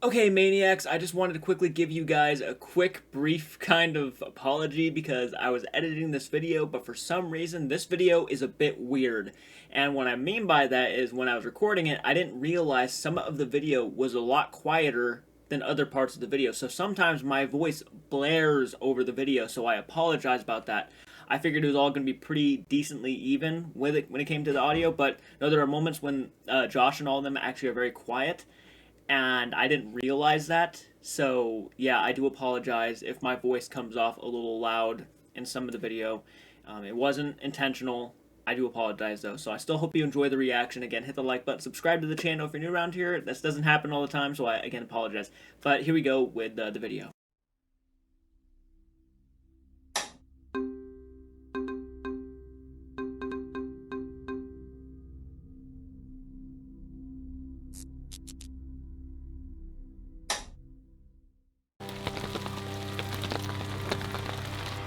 Okay, Maniacs, I just wanted to quickly give you guys a quick, brief kind of apology because I was editing this video, but for some reason this video is a bit weird. And what I mean by that is when I was recording it, I didn't realize some of the video was a lot quieter than other parts of the video. So sometimes my voice blares over the video, so I apologize about that. I figured it was all going to be pretty decently even with it when it came to the audio, but no, there are moments when Josh and all of them actually are very quiet. And I didn't realize that. So yeah, I do apologize if my voice comes off a little loud in some of the video. It wasn't intentional. I do apologize though. So I still hope you enjoy the reaction. Again, hit the like button, subscribe to the channel if you're new around here. This doesn't happen all the time, so I again apologize. But here we go with the video.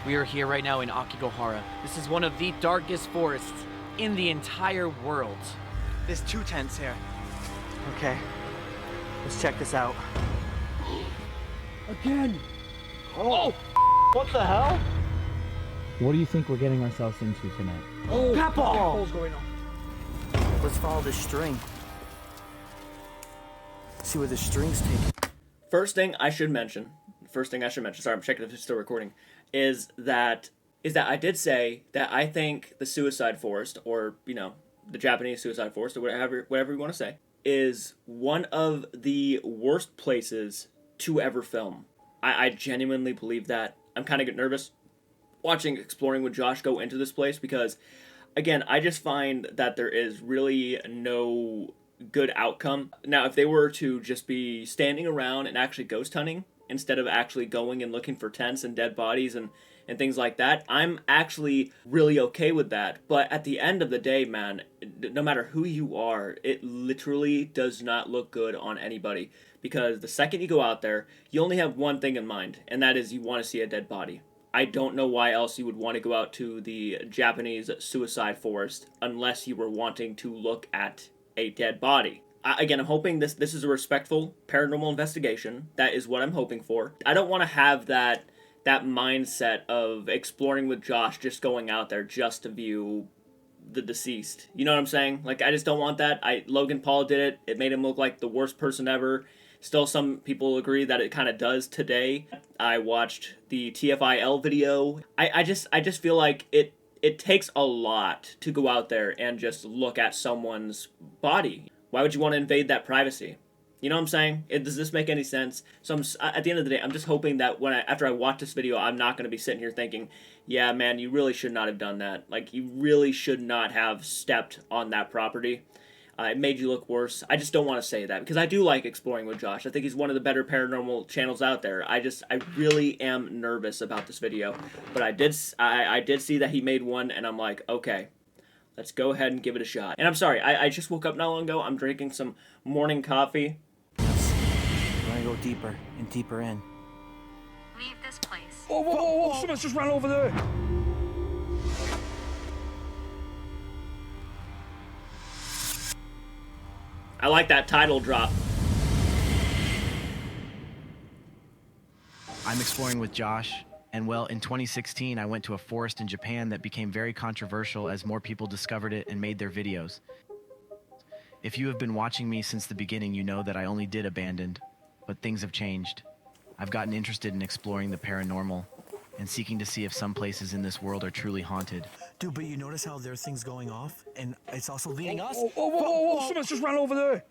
We are here right now in Aokigahara. This is one of the darkest forests in the entire world. There's 2 tents here. Okay, let's check this out. Again! Oh, what the hell? What do you think we're getting ourselves into tonight? Oh, Peppa! what's going on? Let's follow this string. See where the string's taking. First thing I should mention, sorry, I'm checking if it's still recording, is that I did say that I think the suicide forest, or, you know, the Japanese suicide forest, or whatever you want to say, is one of the worst places to ever film. I genuinely believe that. I'm kind of getting nervous watching Exploring with Josh go into this place because, again, I just find that there is really no good outcome. Now, if they were to just be standing around and actually ghost hunting, instead of actually going and looking for tents and dead bodies and things like that, I'm actually really okay with that. But at the end of the day, man, no matter who you are, it literally does not look good on anybody. Because the second you go out there, you only have one thing in mind, and that is you want to see a dead body. I don't know why else you would want to go out to the Japanese suicide forest unless you were wanting to look at a dead body. Again, I'm hoping this is a respectful paranormal investigation. That is what I'm hoping for. I don't want to have that mindset of Exploring with Josh just going out there just to view the deceased. You know what I'm saying? Like, I just don't want that. Logan Paul did it. It made him look like the worst person ever. Still, some people agree that it kind of does today. I watched the TFIL video. I just feel like it takes a lot to go out there and just look at someone's body. Why would you want to invade that privacy? You know what I'm saying? Does this make any sense? So at the end of the day, I'm just hoping that after I watch this video, I'm not going to be sitting here thinking, yeah, man, you really should not have done that. Like, you really should not have stepped on that property. It made you look worse. I just don't want to say that because I do like Exploring with Josh. I think he's one of the better paranormal channels out there. I really am nervous about this video. But I did see that he made one, and I'm like, okay, let's go ahead and give it a shot. And I'm sorry, I just woke up not long ago. I'm drinking some morning coffee. We're gonna go deeper and deeper in. Leave this place. Oh, whoa, whoa, whoa, someone's just ran over there. I like that title drop. I'm exploring with Josh. And well, in 2016, I went to a forest in Japan that became very controversial as more people discovered it and made their videos. If you have been watching me since the beginning, you know that I only did abandoned, but things have changed. I've gotten interested in exploring the paranormal and seeking to see if some places in this world are truly haunted. Dude, but you notice how there are things going off? And it's also leading us? Oh, whoa, whoa, whoa, someone's just ran over there.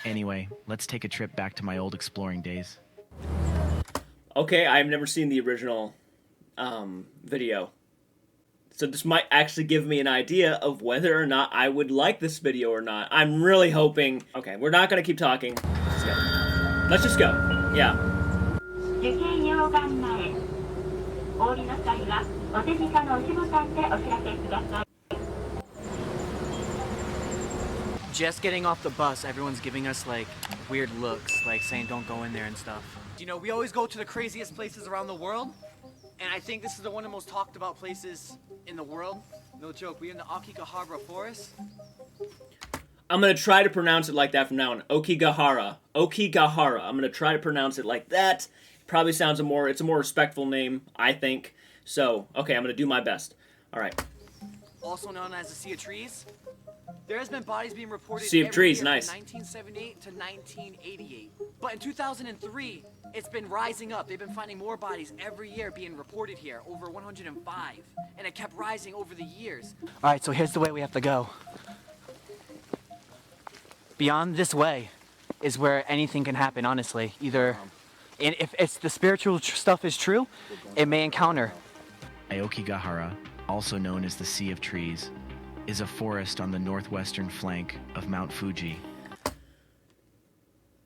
Anyway, let's take a trip back to my old exploring days. Okay, I've never seen the original video. So this might actually give me an idea of whether or not I would like this video or not. I'm really hoping... Okay, we're not going to keep talking. Let's just go. Yeah. Just getting off the bus, everyone's giving us like weird looks, like saying don't go in there and stuff. You know, we always go to the craziest places around the world, and I think this is one of the most talked about places in the world. No joke, we're in the Aokigahara forest. I'm going to try to pronounce it like that from now on. Aokigahara. Aokigahara. I'm going to try to pronounce it like that. Probably sounds it's a more respectful name, I think. So, okay, I'm going to do my best. All right. Also known as the Sea of Trees. There has been bodies being reported Sea of every Trees, year nice. from 1978 to 1988. But in 2003, it's been rising up. They've been finding more bodies every year being reported here, over 105. And it kept rising over the years. All right, so here's the way we have to go. Beyond this way is where anything can happen, honestly. Either, and if it's the spiritual stuff is true, it may encounter. Aokigahara, also known as the Sea of Trees, is a forest on the northwestern flank of Mount Fuji.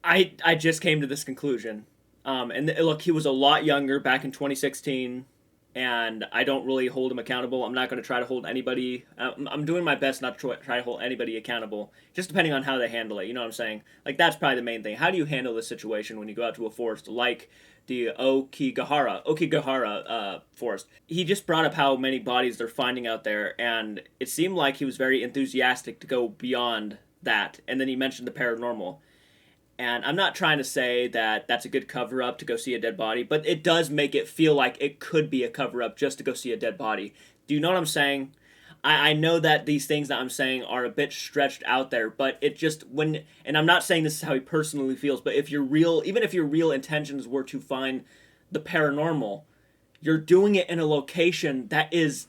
I just came to this conclusion. And look, he was a lot younger back in 2016, and I don't really hold him accountable. I'm not going to try to hold anybody. I'm doing my best not to try to hold anybody accountable, just depending on how they handle it. You know what I'm saying? Like, that's probably the main thing. How do you handle this situation when you go out to a forest like the Aokigahara forest? He just brought up how many bodies they're finding out there, and it seemed like he was very enthusiastic to go beyond that. And then he mentioned the paranormal. And I'm not trying to say that that's a good cover-up to go see a dead body, but it does make it feel like it could be a cover-up just to go see a dead body. Do you know what I'm saying? I know that these things that I'm saying are a bit stretched out there, but it just, and I'm not saying this is how he personally feels, but even if your real intentions were to find the paranormal, you're doing it in a location that is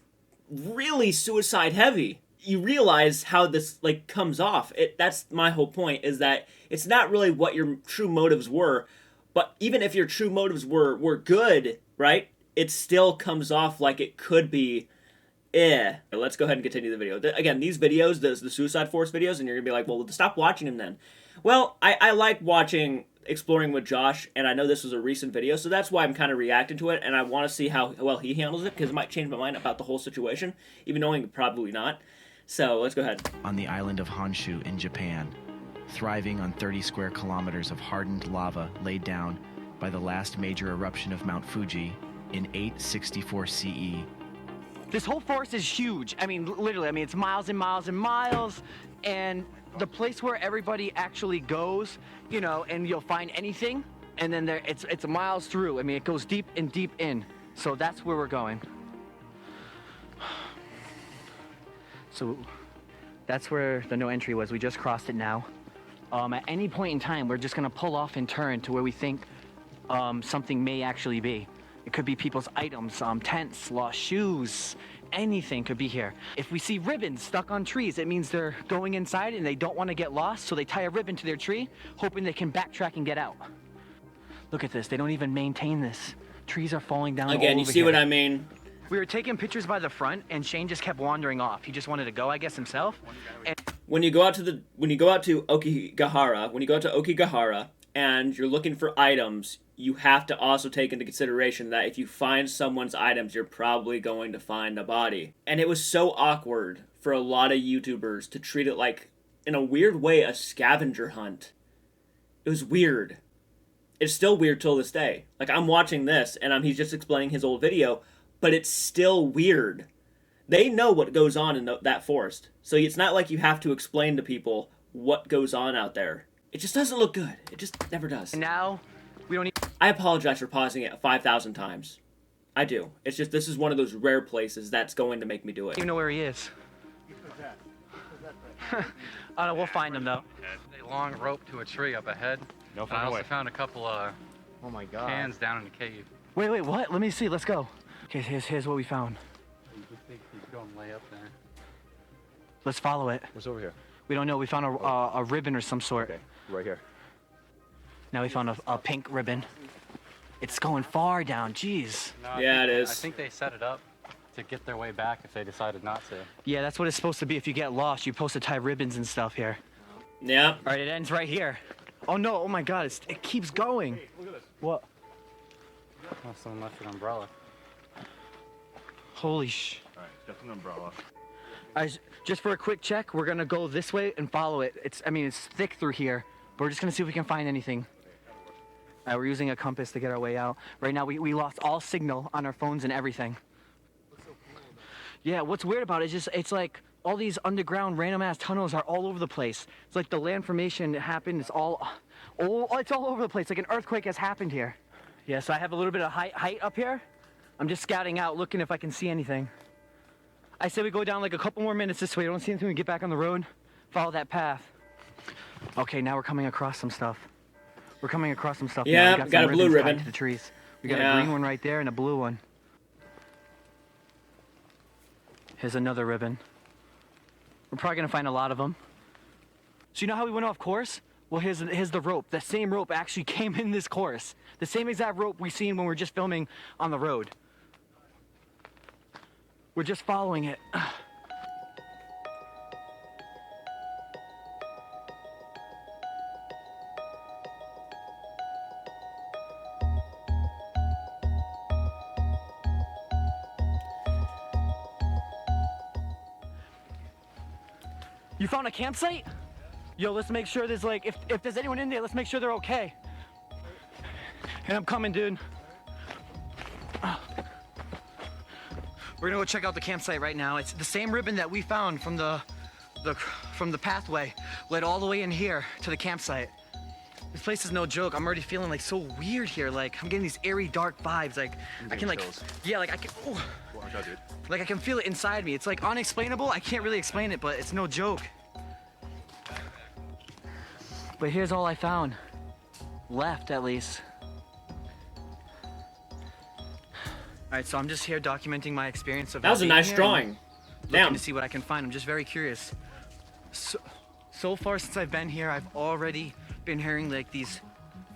really suicide heavy. You realize how this comes off. That's my whole point, is that it's not really what your true motives were, but even if your true motives were good, right? It still comes off like it could be Let's go ahead and continue the video. Again, these videos, the Suicide Force videos, and you're gonna be like, well, stop watching them then. Well, I like watching Exploring with Josh, and I know this was a recent video, so that's why I'm kind of reacting to it, and I want to see how well he handles it, because it might change my mind about the whole situation, even knowing probably not. So, let's go ahead. On the island of Honshu in Japan, thriving on 30 square kilometers of hardened lava laid down by the last major eruption of Mount Fuji in 864 CE. This whole forest is huge. I mean, literally, it's miles and miles and miles. And the place where everybody actually goes, and you'll find anything, and then it's miles through. It goes deep and deep in. So that's where we're going. So that's where the no entry was. We just crossed it now. At any point in time, we're just gonna pull off and turn to where we think something may actually be. It could be people's items, tents, lost shoes, anything could be here. If we see ribbons stuck on trees, it means they're going inside and they don't want to get lost, so they tie a ribbon to their tree, hoping they can backtrack and get out. Look at this, they don't even maintain this. Trees are falling down Again, you see what I mean? We were taking pictures by the front, and Shane just kept wandering off. He just wanted to go, I guess, himself. And when you go out to Aokigahara, and you're looking for items, you have to also take into consideration that if you find someone's items, you're probably going to find a body. And it was so awkward for a lot of YouTubers to treat it like, in a weird way, a scavenger hunt. It was weird. It's still weird till this day. Like, I'm watching this, and he's just explaining his old video, but it's still weird. They know what goes on in that forest. So it's not like you have to explain to people what goes on out there. It just doesn't look good. It just never does. now, we don't I apologize for pausing it 5,000 times. I do. It's just, this is one of those rare places that's going to make me do it. even know where he is. I don't know, we'll find him, though. A long rope to a tree up ahead. No fucking way. I also found a couple Oh my God. cans down in the cave. Wait, what? Let me see. Let's go. Okay, here's what we found. You think he's going to lay up there? Let's follow it. What's over here? We don't know. We found a ribbon or some sort. Okay, right here. Now we found a pink ribbon. It's going far down. Jeez. No, Yeah, it is. I think they set it up to get their way back if they decided not to. Yeah, that's what it's supposed to be. If you get lost, you're supposed to tie ribbons and stuff here. Yeah. All right, it ends right here. Oh no! Oh my God! It keeps going. Hey, look at this. What? Oh, someone left an umbrella. Holy sh! All right, just an umbrella. Just for a quick check, we're gonna go this way and follow it. It's thick through here, but we're just gonna see if we can find anything. All right, we're using a compass to get our way out. Right now, we lost all signal on our phones and everything. Yeah, what's weird about it is it's like all these underground random ass tunnels are all over the place. It's like the land formation happened. It's all over the place. Like an earthquake has happened here. Yeah, so I have a little bit of height up here. I'm just scouting out, looking if I can see anything. I say we go down like a couple more minutes this way. I don't see anything. We get back on the road, follow that path. Okay, now we're coming across some stuff. We're coming across some stuff. Yeah, now. got a blue ribbon to the trees. We got a green one right there and a blue one. Here's another ribbon. We're probably gonna find a lot of them. So you know how we went off course? Well, here's the rope. The same rope actually came in this course. The same exact rope we seen when we were just filming on the road. We're just following it. You found a campsite? Yo, let's make sure there's like, if there's anyone in there, let's make sure they're okay. And I'm coming, dude. We're gonna go check out the campsite right now. It's the same ribbon that we found from the pathway, led all the way in here to the campsite. This place is no joke. I'm already feeling like so weird here. Like I'm getting these airy, dark vibes. Like I can like, yeah, like I can, oh, like I can feel it inside me. It's like unexplainable. I can't really explain it, but it's no joke. But here's all I found. Left, at least. All right, so I'm just here documenting my experience of That was a nice drawing. Looking Damn. to see what I can find. I'm just very curious. So far since I've been here, I've already been hearing like these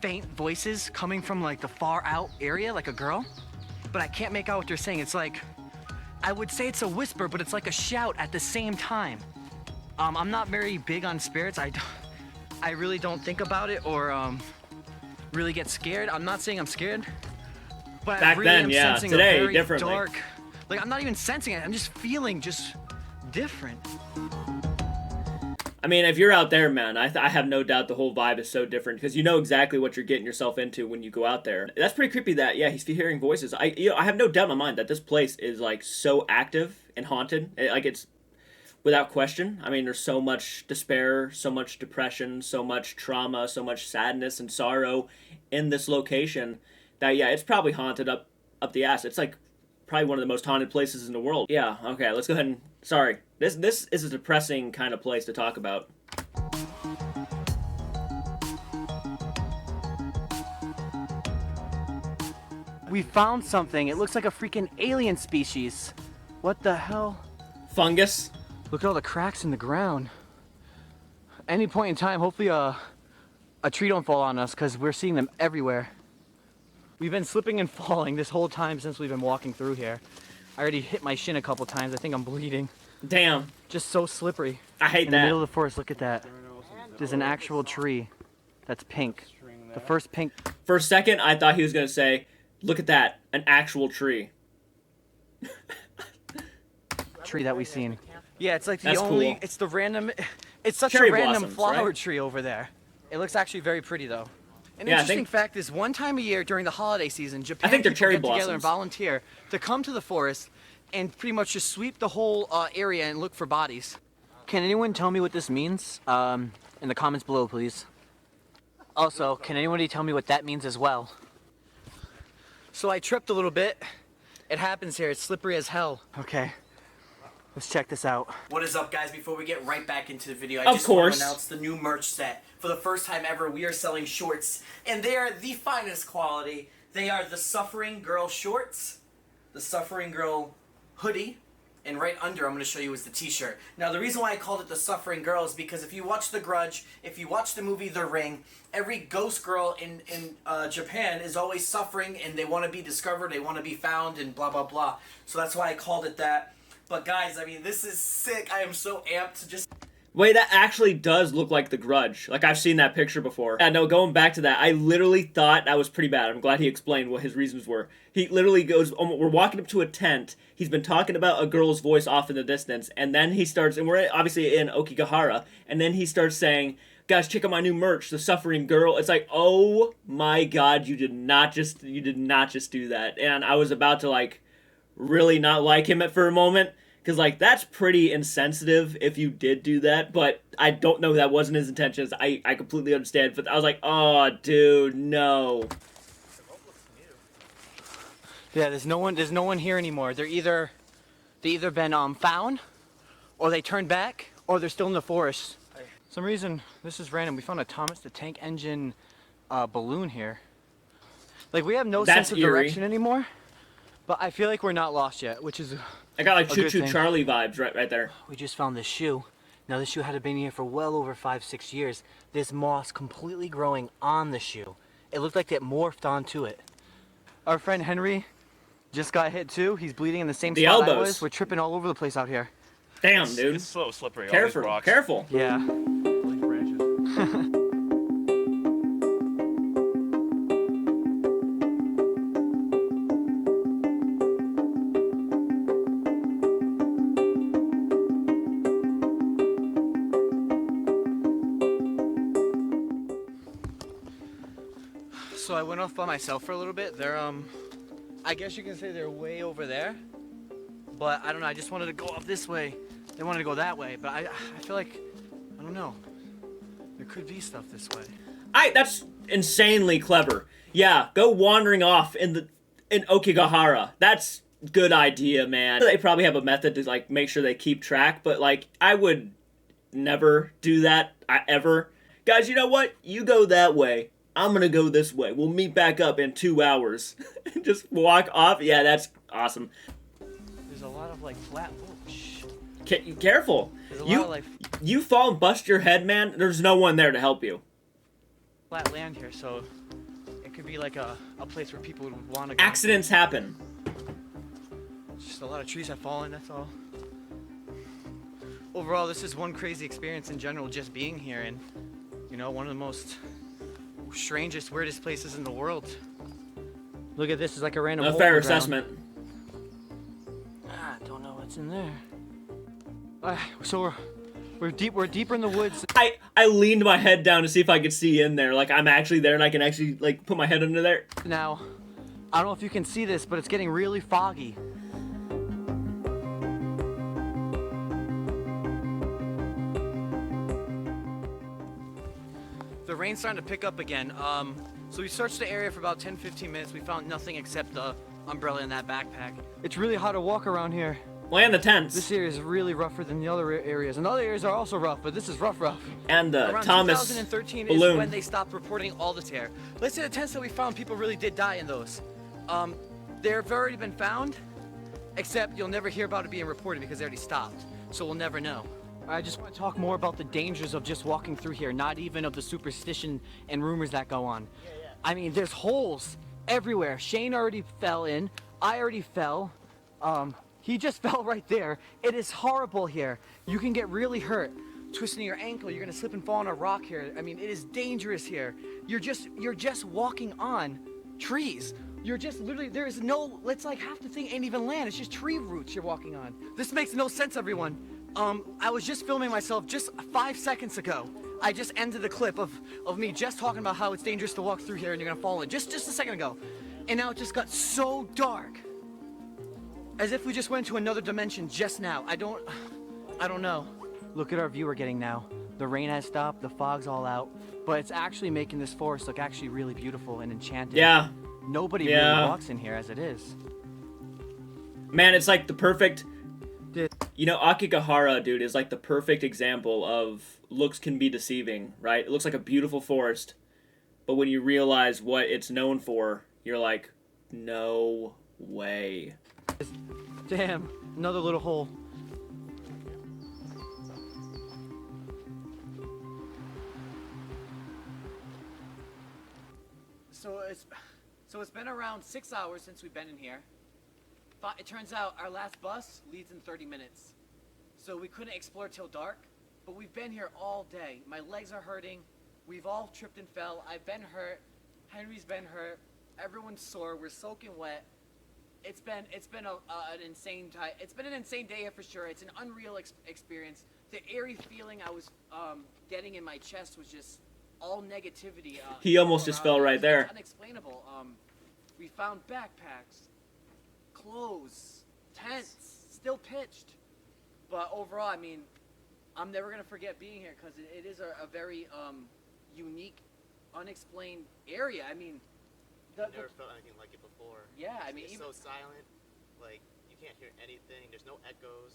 faint voices coming from like the far out area, like a girl. But I can't make out what they're saying. It's like, I would say it's a whisper, but it's like a shout at the same time. I'm not very big on spirits. I really don't think about it or really get scared. I'm not saying I'm scared. But Back I really then, am yeah. sensing Today, a very differently. dark, like I'm not even sensing it. I'm just feeling just different. I mean, if you're out there, man, I have no doubt the whole vibe is so different because you know exactly what you're getting yourself into when you go out there. That's pretty creepy that, yeah, he's hearing voices. I have no doubt in my mind that this place is, like, so active and haunted. Like, it's without question. I mean, there's so much despair, so much depression, so much trauma, so much sadness and sorrow in this location that, yeah, it's probably haunted up the ass. It's, like, probably one of the most haunted places in the world. Yeah, okay, let's go ahead and... Sorry. This is a depressing kind of place to talk about. We found something. It looks like a freaking alien species. What the hell? Fungus? Look at all the cracks in the ground. Any point in time, hopefully a tree don't fall on us because we're seeing them everywhere. We've been slipping and falling this whole time since we've been walking through here. I already hit my shin a couple times. I think I'm bleeding. Damn. Just so slippery. I hate in that. the middle of the forest, look at that. There's an actual tree that's pink. The first pink. For a second, I thought he was going to say, look at that, an actual tree. Tree that we've seen. Yeah, it's like the That's only, cool. it's the random, it's such Cherry a random blossoms, flower right? tree over there. It looks actually very pretty though. An Yeah, I interesting think- fact is one time a year during the holiday season, Japan I think they're people cherry get together and blossoms. volunteer to come to the forest and pretty much just sweep the whole area and look for bodies. Can anyone tell me what this means? In the comments below, please. Also, can anybody tell me what that means as well? So I tripped a little bit. It happens here. It's slippery as hell. Okay. Let's check this out. What is up, guys? Before we get right back into the video, I Of just want course. to announce the new merch set. For the first time ever, we are selling shorts, and they are the finest quality. They are the Suffering Girl shorts, the Suffering Girl hoodie, and right under, I'm going to show you, is the t-shirt. Now, the reason why I called it the Suffering Girl is because if you watch The Grudge, if you watch the movie The Ring, every ghost girl in Japan is always suffering, and they want to be discovered, they want to be found, and blah, blah, blah. So that's why I called it that. But guys, I mean, this is sick. I am so amped to just... Wait, that actually does look like The Grudge. Like, I've seen that picture before. Yeah, no, going back to that, I literally thought that was pretty bad. I'm glad he explained what his reasons were. He literally goes, we're walking up to a tent. He's been talking about a girl's voice off in the distance. And then he starts, and we're obviously in Aokigahara. And then he starts saying, guys, check out my new merch, The Suffering Girl. It's like, oh my God, you did not just do that. And I was about to, like, really not like him for a moment. Because, like, that's pretty insensitive if you did do that, but I don't know that wasn't his intentions. I completely understand, but I was like, oh, dude, no. Yeah, there's no one here anymore. They either been found, or they turned back, or they're still in the forest. For some reason, this is random. We found a Thomas the Tank Engine balloon here. Like, we have no sense of direction anymore, but I feel like we're not lost yet, which is I got like Choo Choo Charlie vibes right there. We just found this shoe. Now this shoe had been here for well over 5-6 years. There's moss completely growing on the shoe. It looked like it morphed onto it. Our friend Henry just got hit too. He's bleeding in the same spot I was. We're tripping all over the place out here. Damn, dude. It's so slippery. Careful, All these rocks. careful. Yeah. So I went off by myself for a little bit. They're I guess you can say they're way over there. But I don't know, I just wanted to go up this way. They wanted to go that way, but I feel like, I don't know. There could be stuff this way. That's insanely clever. Yeah, go wandering off in Aokigahara. That's good idea, man. They probably have a method to like make sure they keep track, but like I would never do that ever. Guys, you know what? You go that way. I'm gonna go this way. We'll meet back up in 2 hours. Just walk off. Yeah, that's awesome. There's a lot of like flat. Oh, shh. Careful. There's a lot of, like, you fall and bust your head, man. There's no one there to help you. Flat land here, so it could be like a place where people would want to go. Accidents happen. Just a lot of trees have fallen. That's all. Overall, this is one crazy experience in general, just being here, and you know, one of the most strangest, weirdest places in the world. Look at this, is like a random hole fair in the ground. assessment. I don't know what's in there. So we're deeper in the woods. I leaned my head down to see if I could see in there. Like I'm actually there and I can actually like put my head under there. Now, I don't know if you can see this, but it's getting really foggy. The rain's starting to pick up again. So we searched the area for about 10-15 minutes. We found nothing except the umbrella in that backpack. It's really hard to walk around here. Well, and the tents. This area is really rougher than the other areas. And the other areas are also rough, but this is rough. And Around Thomas 2013 balloon. is when they stopped reporting all the tear. Let's say the tents that we found, people really did die in those. They've already been found, except you'll never hear about it being reported because they already stopped. So we'll never know. I just want to talk more about the dangers of just walking through here, not even of the superstition and rumors that go on. I mean, there's holes everywhere. Shane already fell in. I already fell. He just fell right there. It is horrible here. You can get really hurt. Twisting your ankle, you're gonna slip and fall on a rock here. I mean, it is dangerous here. You're just walking on trees. You're just literally, there is no, it's like half the thing ain't even land. It's just tree roots you're walking on. This makes no sense, everyone. I was just filming myself just 5 seconds ago. I just ended the clip of me just talking about how it's dangerous to walk through here and you're gonna fall in just a second ago. And now it just got so dark. As if we just went to another dimension just now. I don't know. Look at our view we're getting now. The rain has stopped, the fog's all out, but it's actually making this forest look actually really beautiful and enchanting. Yeah. Nobody really walks in here as it is. Man, it's like the perfect... You know, Aokigahara, dude, is like the perfect example of looks can be deceiving, right? It looks like a beautiful forest, but when you realize what it's known for, you're like, no way. Damn, another little hole. So it's been around 6 hours since we've been in here. It turns out our last bus leaves in 30 minutes. So we couldn't explore till dark, but we've been here all day. My legs are hurting. We've all tripped and fell. I've been hurt. Henry's been hurt. Everyone's sore. We're soaking wet. It's been an insane time. It's been an insane day here for sure. It's an unreal experience. The eerie feeling I was getting in my chest was just all negativity. He almost just fell right there. It's unexplainable. We found backpacks, clothes, tents, still pitched. But overall, I mean, I'm never gonna forget being here because it is a very unique, unexplained area. I mean, I've never felt anything like it before. Yeah, I mean, it's so silent. Like you can't hear anything. There's no echoes.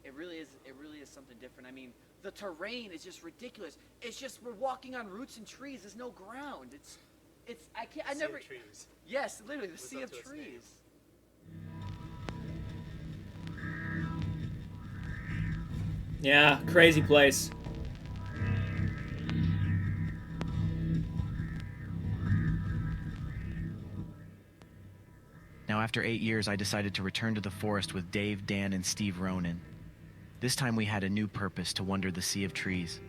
It really is something different. I mean, the terrain is just ridiculous. It's just we're walking on roots and trees. There's no ground. I never. Trees. Yes, literally the sea of trees. Yeah, crazy place. Now, after 8 years, I decided to return to the forest with Dave, Dan, and Steve Ronan. This time we had a new purpose to wander the sea of trees.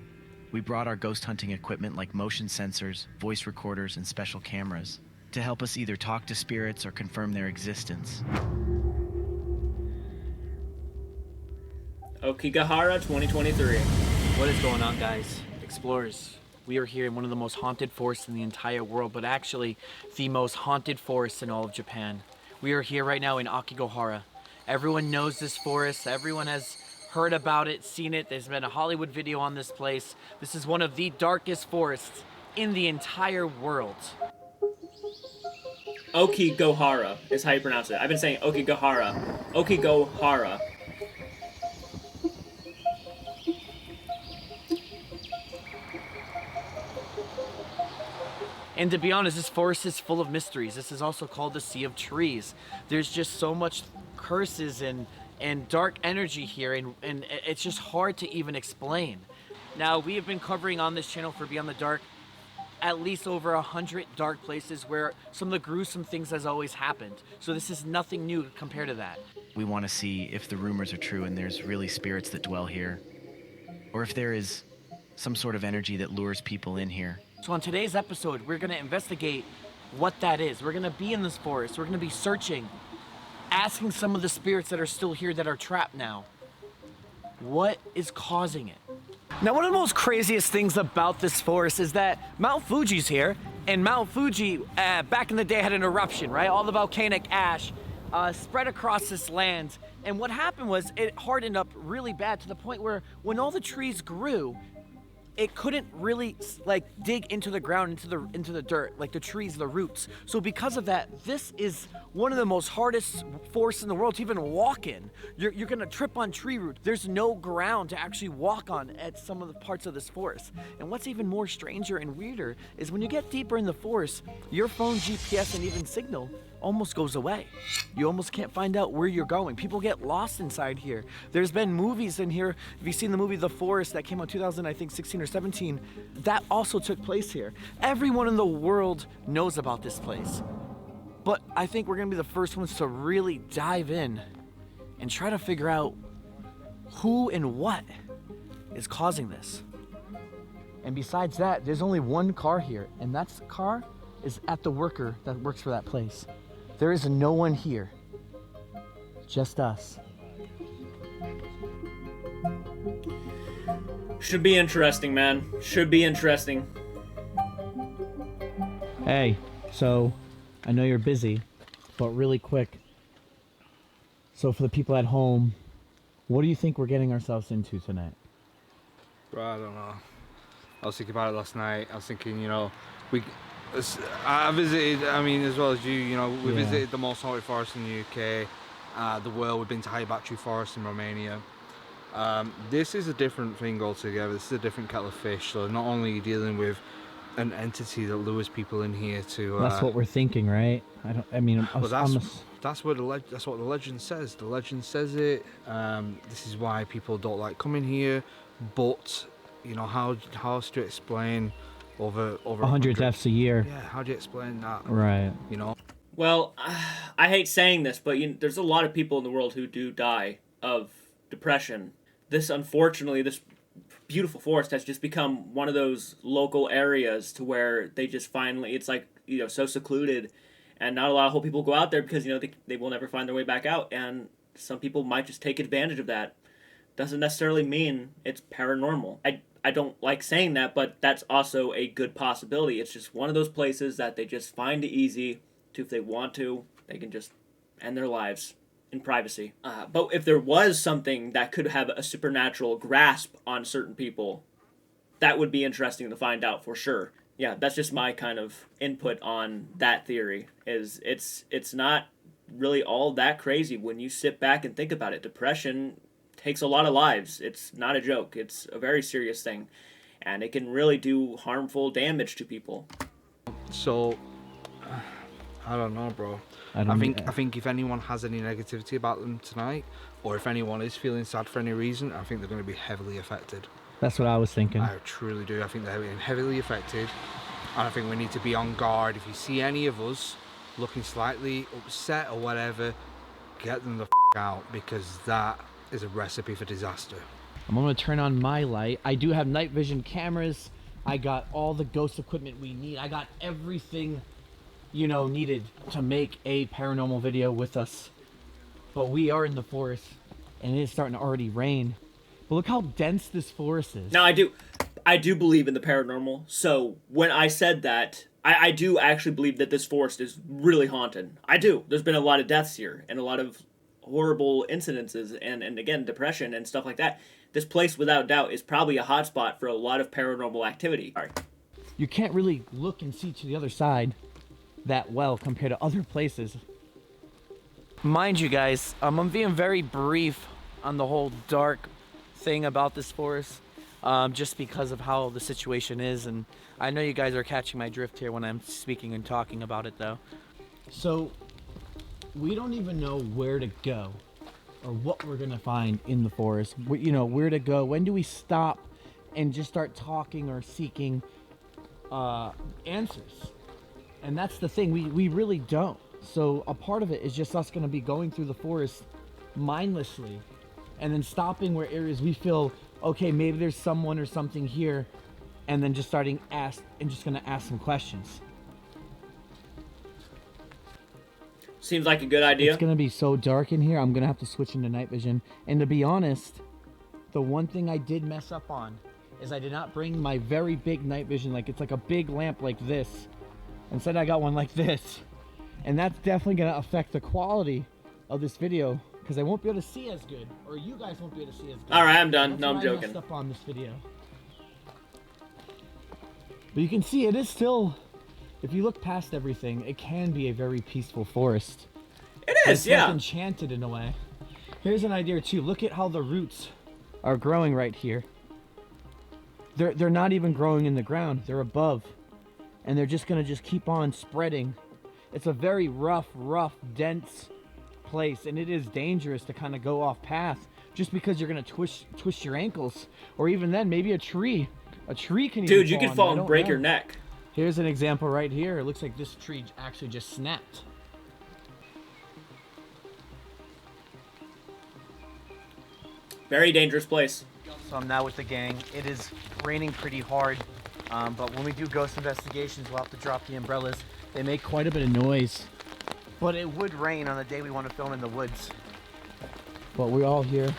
We brought our ghost hunting equipment like motion sensors, voice recorders, and special cameras to help us either talk to spirits or confirm their existence. Aokigahara 2023. What is going on, guys? Explorers. We are here in one of the most haunted forests in the entire world, but actually the most haunted forest in all of Japan. We are here right now in Aokigahara. Everyone knows this forest. Everyone has heard about it, seen it. There's been a Hollywood video on this place. This is one of the darkest forests in the entire world. Aokigahara is how you pronounce it. I've been saying Aokigahara. Aokigahara. And to be honest, this forest is full of mysteries. This is also called the Sea of Trees. There's just so much curses and dark energy here, and it's just hard to even explain. Now, we have been covering on this channel for Beyond the Dark at least over 100 dark places where some of the gruesome things has always happened. So this is nothing new compared to that. We want to see if the rumors are true and there's really spirits that dwell here, or if there is some sort of energy that lures people in here. So on today's episode, we're gonna investigate what that is. We're gonna be in this forest. We're gonna be searching, asking some of the spirits that are still here that are trapped now, what is causing it? Now, one of the most craziest things about this forest is that Mount Fuji's here, and Mount Fuji, back in the day, had an eruption, right? All the volcanic ash spread across this land, and what happened was it hardened up really bad to the point where when all the trees grew, it couldn't really like dig into the ground, into the dirt, like the trees, the roots. So because of that, this is one of the most hardest forests in the world to even walk in. You're gonna trip on tree roots. There's no ground to actually walk on at some of the parts of this forest. And what's even more stranger and weirder is when you get deeper in the forest, your phone GPS and even signal almost goes away. You almost can't find out where you're going. People get lost inside here. There's been movies in here. Have you seen the movie The Forest that came out 2016 or 17? That also took place here. Everyone in the world knows about this place. But I think we're gonna be the first ones to really dive in and try to figure out who and what is causing this. And besides that, there's only one car here, and that car is at the worker that works for that place. There is no one here, just us. Should be interesting, man. Should be interesting. Hey, so I know you're busy, but really quick. So for the people at home, what do you think we're getting ourselves into tonight? Bro, I don't know. I was thinking about it last night. I was thinking, I visited, as well as you, we visited the most haunted forest in the UK, the world. We've been to High Battery Forest in Romania. This is a different thing altogether. This is a different kettle of fish. So not only are you dealing with an entity that lures people in here to... That's what we're thinking, right? That's what the legend says. The legend says it. This is why people don't like coming here. But, how to explain... Over 100 deaths a year. Yeah, how do you explain that? Right. Well, I hate saying this, but there's a lot of people in the world who do die of depression. Unfortunately, this beautiful forest has just become one of those local areas to where they just finally, it's like, so secluded, and not a lot of people go out there because, they will never find their way back out, and some people might just take advantage of that. Doesn't necessarily mean it's paranormal. I don't like saying that, but that's also a good possibility. It's just one of those places that they just find it easy to, if they want to, they can just end their lives. in privacy. But if there was something that could have a supernatural grasp on certain people, that would be interesting to find out for sure. Yeah, that's just my kind of input on that theory. Is it's not really all that crazy when you sit back and think about it. Depression takes a lot of lives. It's not a joke. It's a very serious thing, and it can really do harmful damage to people. So, I don't know, bro. I think if anyone has any negativity about them tonight, or if anyone is feeling sad for any reason, I think they're going to be heavily affected. That's what I was thinking. I truly do. I think they're being heavily affected, and I think we need to be on guard. If you see any of us looking slightly upset or whatever, get them the out, because that is a recipe for disaster. I'm gonna turn on my light. I do have night vision cameras. I got all the ghost equipment we need. I got everything, you know, needed to make a paranormal video with us. But we are in the forest, and it is starting to already rain. But look how dense this forest is. Now, I do believe in the paranormal. So when I said that, I do actually believe that this forest is really haunted. I do. There's been a lot of deaths here and a lot of horrible incidences and again, depression and stuff like that. This place, without doubt, is probably a hotspot for a lot of paranormal activity. Sorry. You can't really look and see to the other side that well compared to other places. Mind you guys, I'm being very brief on the whole dark thing about this forest, just because of how the situation is, and I know you guys are catching my drift here when I'm speaking and talking about it though. So we don't even know where to go or what we're gonna find in the forest. You know, where to go. When do we stop and just start talking or seeking answers? And that's the thing, we really don't. So a part of it is just us gonna be going through the forest mindlessly and then stopping where areas we feel, okay, maybe there's someone or something here, and then just starting just gonna ask some questions. Seems like a good idea. It's gonna be so dark in here, I'm gonna have to switch into night vision. And to be honest, the one thing I did mess up on is I did not bring my very big night vision, like it's like a big lamp like this. Instead I got one like this. And that's definitely gonna affect the quality of this video, because I won't be able to see as good, or you guys won't be able to see as good. Alright, I'm done. That's No, I'm what I joking. messed up on this video. But you can see it is still, if you look past everything, it can be a very peaceful forest. It is, it's yeah. like enchanted in a way. Here's an idea too. Look at how the roots are growing right here. They're not even growing in the ground. They're above. And they're just gonna keep on spreading. It's a very rough, dense place, and it is dangerous to kind of go off path just because you're gonna twist your ankles, or even then maybe a tree can Dude, you could fall and break your neck. Here's an example right here. It looks like this tree actually just snapped. Very dangerous place. So I'm now with the gang. It is raining pretty hard, but when we do ghost investigations, we'll have to drop the umbrellas. They make quite a bit of noise. But it would rain on the day we want to film in the woods. But we're all here.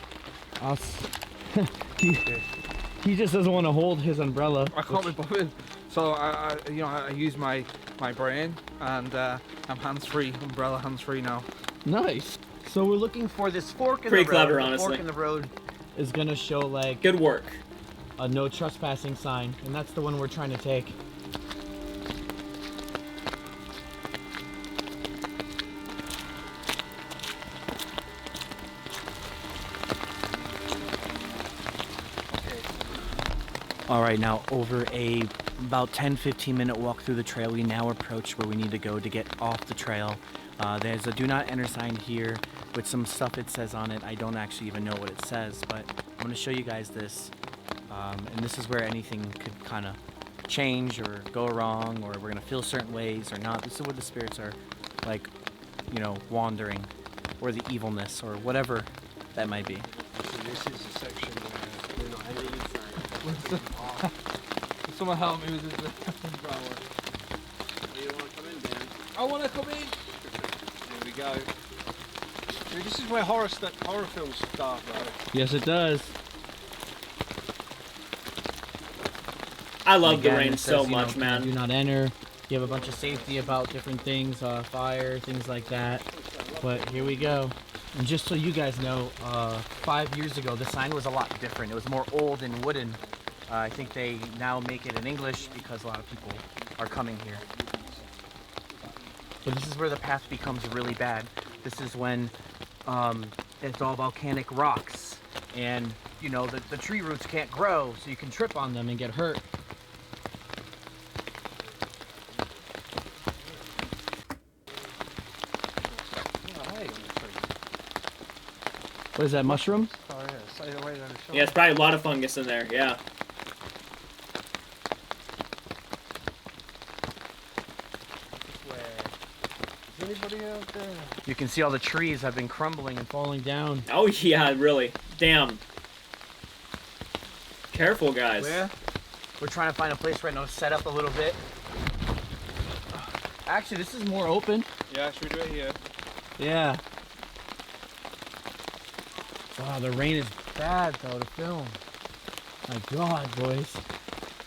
Us. He just doesn't want to hold his umbrella. I can't be bothered. So I use my brain, and I'm hands-free, umbrella hands-free now. Nice. So we're looking for this fork in Pretty the road. clever, The honestly. fork in the road is gonna show like Good work. a no trespassing sign, and that's the one we're trying to take. All right, now over about 10-15 minute walk through the trail, we now approach where we need to go to get off the trail. There's a do not enter sign here with some stuff it says on it. I don't actually even know what it says, but I'm going to show you guys this. And this is where anything could kind of change or go wrong, or we're going to feel certain ways or not. This is where the spirits are, like, you know, wandering, or the evilness, or whatever that might be. So this is the section where we're not entering inside. Someone help me with this umbrella. Do you want to come in, Dan? I want to come in. Here we go. Dude, this is where horror films start, bro. Yes, it does. I love the Again, rain it so says, you much, know, man. Do not enter. You have a bunch of safety about different things, fire, things like that. But here we go. And just so you guys know, 5 years ago, The sign was a lot different. It was more old and wooden. I think they now make it in English because a lot of people are coming here. But this is where the path becomes really bad. This is when it's all volcanic rocks, and you know the tree roots can't grow, so you can trip on them and get hurt. what is that, mushrooms? Oh yeah, stay away then. Yeah, it's probably a lot of fungus in there. Yeah. Is anybody out there? You can see all the trees have been crumbling and Falling down. Oh yeah, really. Damn. Careful, guys. Where? We're trying to find a place right now to set up a little bit. Actually, this is more open. Yeah, should we do it here? Yeah. Wow, the rain is bad though to film. My God, boys.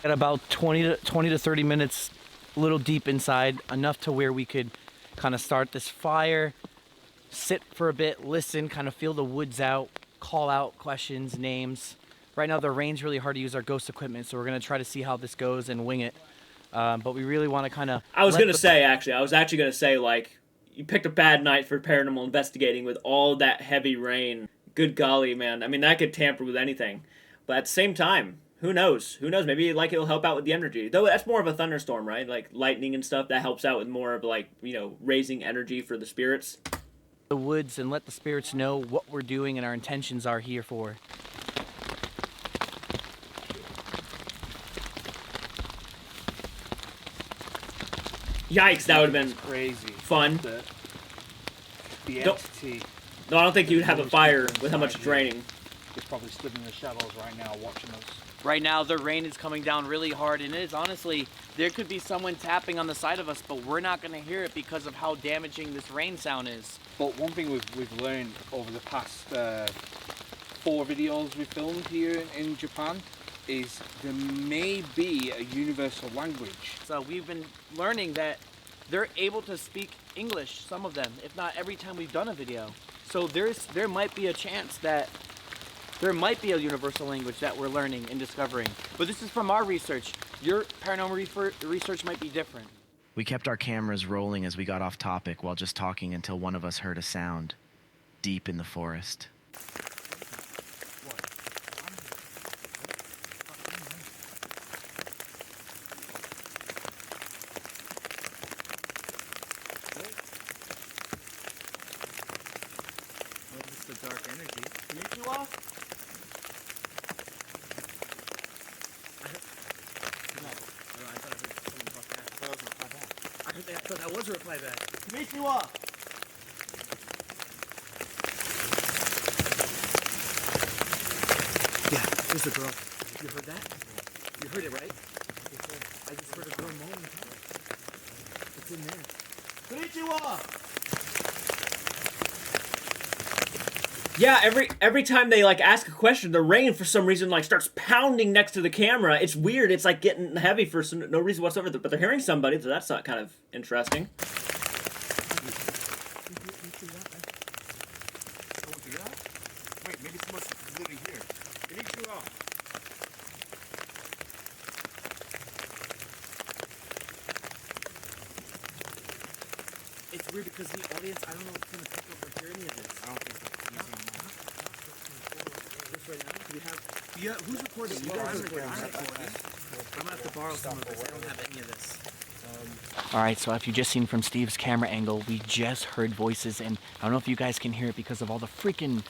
At about 20 to 30 minutes, a little deep inside, enough to where we could kind of start this fire, sit for a bit, listen, kind of feel the woods out, call out questions, names. Right now the rain's really hard to use our ghost equipment, so we're gonna try to see how this goes and wing it. But we really want to kind of. I was actually gonna say, like, you picked a bad night for paranormal investigating with all that heavy rain. Good golly, man. I mean, that could tamper with anything. But at the same time, who knows? Who knows? Maybe, like, it'll help out with the energy. Though that's more of a thunderstorm, right? Like, lightning and stuff, that helps out with more of, like, you know, raising energy for the spirits. The woods and let the spirits know what we're doing and our intentions are here for. Yikes, that would have been Crazy. fun. The Don't- entity No, I don't think you'd have a fire with how much it's raining. is probably stood in the shadows right now watching us. Right now, the rain is coming down really hard, and it is honestly, there could be someone tapping on the side of us, but we're not going to hear it because of how damaging this rain sound is. But one thing we've learned over the past 4 videos we filmed here in Japan is there may be a universal language. So we've been learning that they're able to speak English, some of them, if not every time we've done a video. So there might be a chance that there might be a universal language that we're learning and discovering. But this is from our research. Your paranormal research might be different. We kept our cameras rolling as we got off topic while just talking until one of us heard a sound deep in the forest. The dark energy. Konnichiwa? I thought that was a reply back. Konnichiwa! Yeah, there's a girl. You heard that? You heard it, right? I just heard a girl moaning. It's in there. Konnichiwa! Yeah, every time they, like, ask a question, the rain, for some reason, like, starts pounding next to the camera. It's weird. It's, like, getting heavy for no reason whatsoever. But they're hearing somebody, so that's kind of interesting. Wait, maybe someone's living here. It's weird because the audience, I don't know if it's going to pick up or hear any of this. I don't think so. This right now? Do we have... Yeah, who's recording? You guys are recording. I'm going to have to borrow some of this. I don't have any of this. All right, so if you just seen from Steve's camera angle, we just heard voices, and I don't know if you guys can hear it because of all the freaking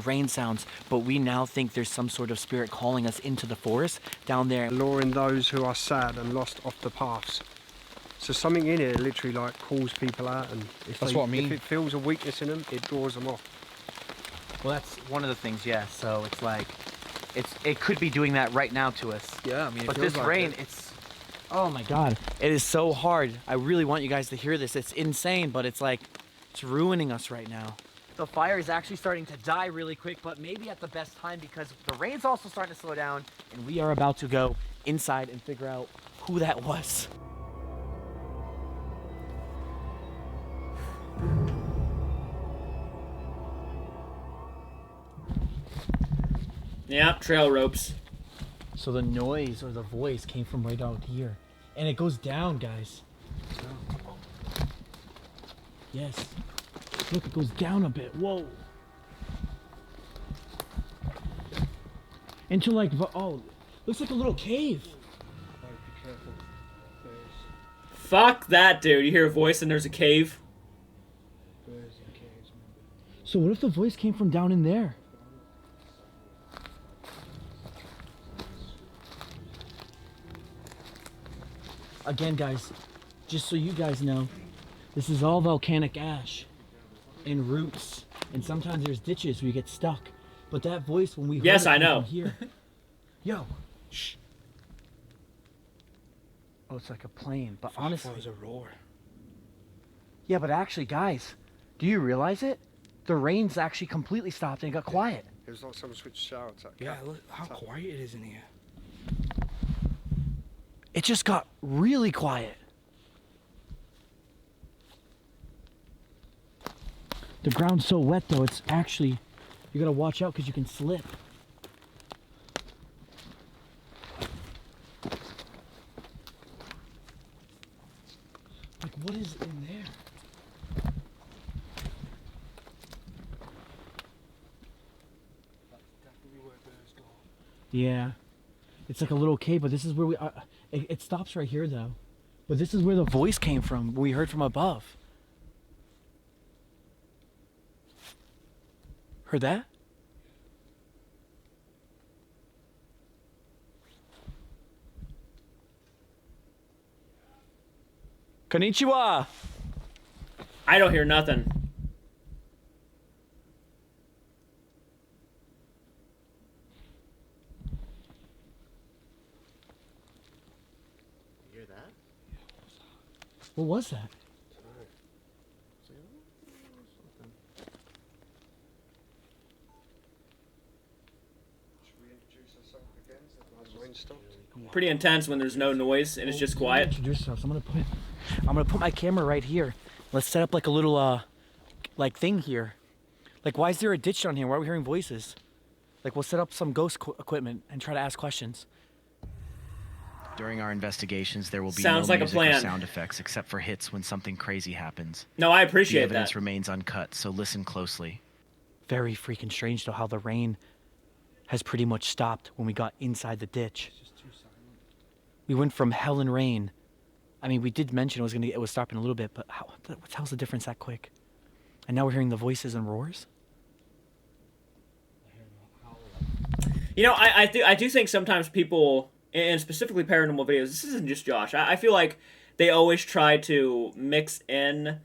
rain sounds, but we now think there's some sort of spirit calling us into the forest down there. Luring those who are sad and lost off the paths. So something in it literally like calls people out, and if it feels a weakness in them, it draws them off. Well, that's one of the things, yeah. So it's like, it could be doing that right now to us. Yeah, I mean, but this rain, it's, oh my God, it is so hard. I really want you guys to hear this. It's insane, but it's like, it's ruining us right now. The fire is actually starting to die really quick, but maybe at the best time because the rain's also starting to slow down, and we are about to go inside and figure out who that was. Yep, trail ropes. So the noise or the voice came from right out here. And it goes down, guys. Yes. Look, it goes down a bit. Whoa. Into like, oh, looks like a little cave. Fuck that, dude. You hear a voice and there's a cave. So what if the voice came from down in there? Again, guys, just so you guys know, this is all volcanic ash and roots. And sometimes there's ditches where you get stuck. But that voice, when we heard yes, it I know. from here, yo, shh. Oh, it's like a plane, but honestly, it was a roar. Yeah, but actually, guys, do you realize it? The rain's actually completely stopped and it got quiet. It was like someone switched shouts. Yeah, look how quiet it is in here. It just got really quiet. The ground's so wet, though, it's actually, you gotta watch out because you can slip. Like, what is in there? Yeah. It's like a little cave, but this is where we... it stops right here, though. But this is where the voice came from, we heard from above. Heard that? Konnichiwa! I don't hear nothing. You hear that? What was that? Pretty intense when there's no noise and it's just quiet. Introduce yourselves. I'm gonna put my camera right here. Let's set up like a little like thing here. Like, why is there a ditch down here? Why are we hearing voices? Like, we'll set up some ghost equipment and try to ask questions. During our investigations, there will be Sounds no like a music or plan. sound effects except for hits when something crazy happens. No, I The appreciate evidence that. remains uncut, so listen closely. Very freaking strange, though, how the rain has pretty much stopped when we got inside the ditch. We went from hell and rain. I mean, we did mention it was stopping a little bit, but how's the difference that quick? And now we're hearing the voices and roars? You know, I do think sometimes people, and specifically paranormal videos, this isn't just Josh, I feel like they always try to mix in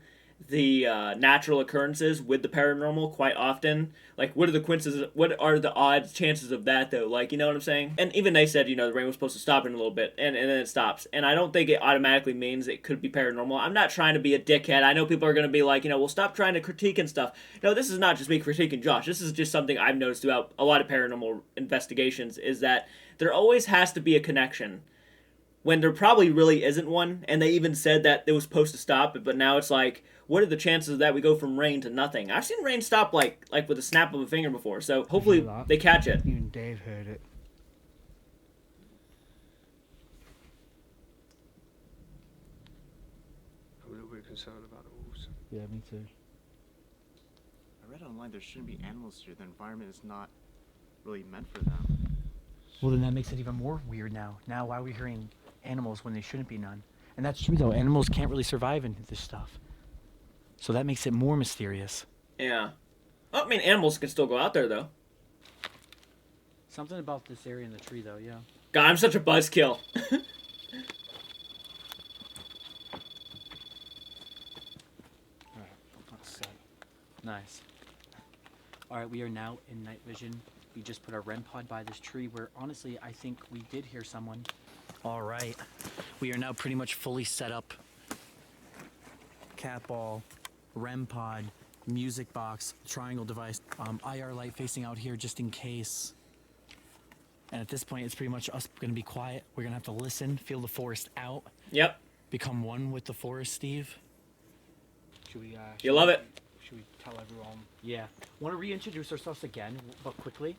the natural occurrences with the paranormal quite often. Like, what are the odds chances of that, though? Like, you know what I'm saying? And even they said, the rain was supposed to stop in a little bit, and then it stops. And I don't think it automatically means it could be paranormal. I'm not trying to be a dickhead. I know people are going to be like, well, stop trying to critique and stuff. No, this is not just me critiquing Josh. This is just something I've noticed throughout a lot of paranormal investigations, is that there always has to be a connection when there probably really isn't one. And they even said that it was supposed to stop, but now it's like, what are the chances of that we go from rain to nothing? I've seen rain stop like with a snap of a finger before, so hopefully they catch it. Even Dave heard it. I'm a little bit concerned about the wolves. Yeah, me too. I read online there shouldn't be animals here. The environment is not really meant for them. Well, then that makes it even more weird now. Now, why are we hearing animals when there shouldn't be none? And that's true, though. Animals can't really survive in this stuff. So that makes it more mysterious. Yeah. Oh, I mean, animals can still go out there, though. Something about this area in the tree, though, yeah. God, I'm such a buzzkill. Nice. Alright, we are now in night vision. We just put our REM pod by this tree where, honestly, I think we did hear someone. Alright. We are now pretty much fully set up. Cat ball, REM pod, music box, triangle device, IR light facing out here just in case. And at this point, it's pretty much us going to be quiet. We're going to have to listen, feel the forest out. Yep. Become one with the forest, Steve. Should we, you love it. Should we tell everyone? Yeah. Want to reintroduce ourselves again, but quickly?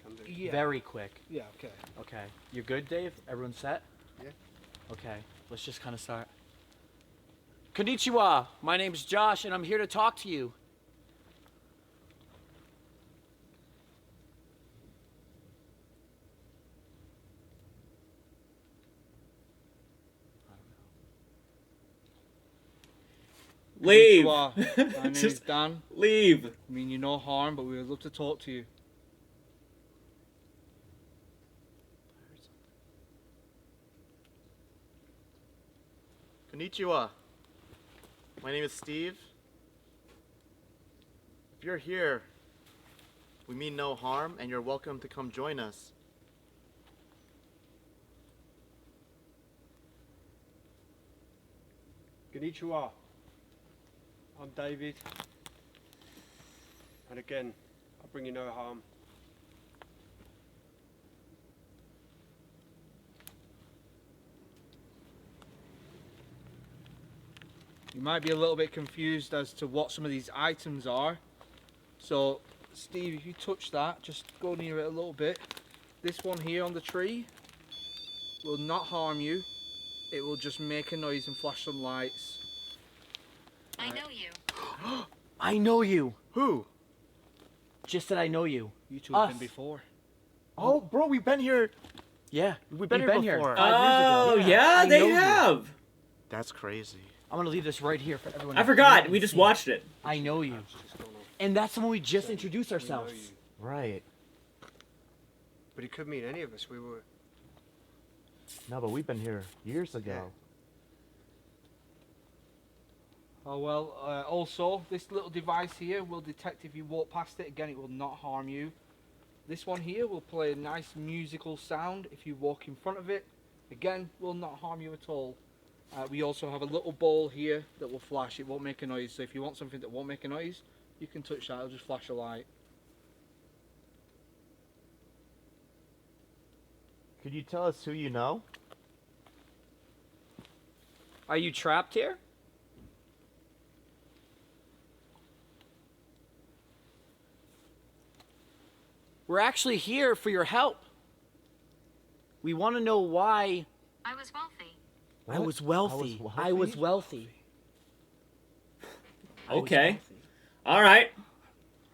can do. Yeah. Very quick. Yeah, okay. Okay. You're good, Dave? Everyone set? Yeah. Okay. Let's just kind of start. Konnichiwa. My name's Josh, and I'm here to talk to you. Leave. My name is Just Dan. leave. I mean, you're no harm, but we would love to talk to you. Konnichiwa. My name is Steve. If you're here, we mean no harm, and you're welcome to come join us. Konnichiwa. I'm David. And again, I bring you no harm. You might be a little bit confused as to what some of these items are. So, Steve, if you touch that, just go near it a little bit. This one here on the tree will not harm you. It will just make a noise and flash some lights. I know you. I know you. Who? Just that I know you. You two have Us. been before. Oh, bro, we've been here. Yeah. We've been here before. 5 years ago. Yeah, I they know you. have. That's crazy. I'm gonna leave this right here for everyone. I to forgot. see We just and see. watched it. I know you. And that's when we just introduced ourselves. Right. But it could mean any of us. We were. No, but we've been here years ago. Oh well, also, this little device here will detect if you walk past it. Again, it will not harm you. This one here will play a nice musical sound if you walk in front of it. Again, will not harm you at all. We also have a little ball here that will flash. It won't make a noise. So if you want something that won't make a noise, you can touch that. It'll just flash a light. Could you tell us who you know? Are you trapped here? We're actually here for your help. We want to know why. I was wealthy. I was wealthy. I was wealthy. Okay. All right.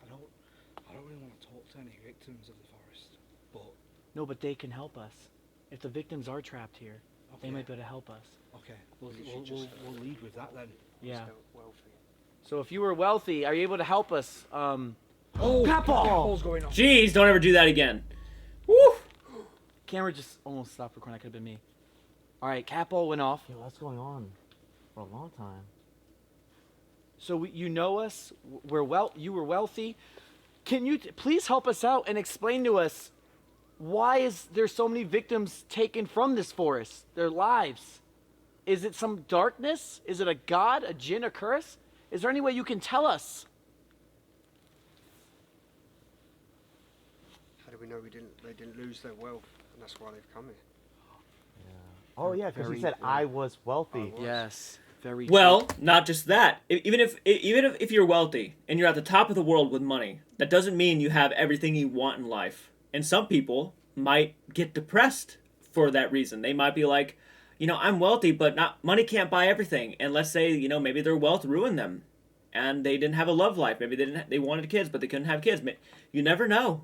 I don't really want to talk to any victims of the forest, but No, but they can help us. If the victims are trapped here, they might be able to help us. okay, we'll lead with that then. Yeah. Wealthy. So if you were wealthy, are you able to help us? Oh, Cat ball! Catball's going on. Jeez, don't ever do that again. Woo! Camera just almost stopped recording. That could have been me. All right, cat ball went off. Yo, that's going on for a long time. So you know us. You were wealthy. Can you please help us out and explain to us why is there so many victims taken from this forest? Their lives. Is it some darkness? Is it a god, a jinn, a curse? Is there any way you can tell us? How do we know they didn't lose their wealth, and that's why they've come here? Oh yeah, because he said I was wealthy. Yes, very. Well, not just that. Even if you're wealthy and you're at the top of the world with money, that doesn't mean you have everything you want in life. And some people might get depressed for that reason. They might be like, I'm wealthy, but money can't buy everything. And let's say, maybe their wealth ruined them, and they didn't have a love life. Maybe they wanted kids, but they couldn't have kids. You never know.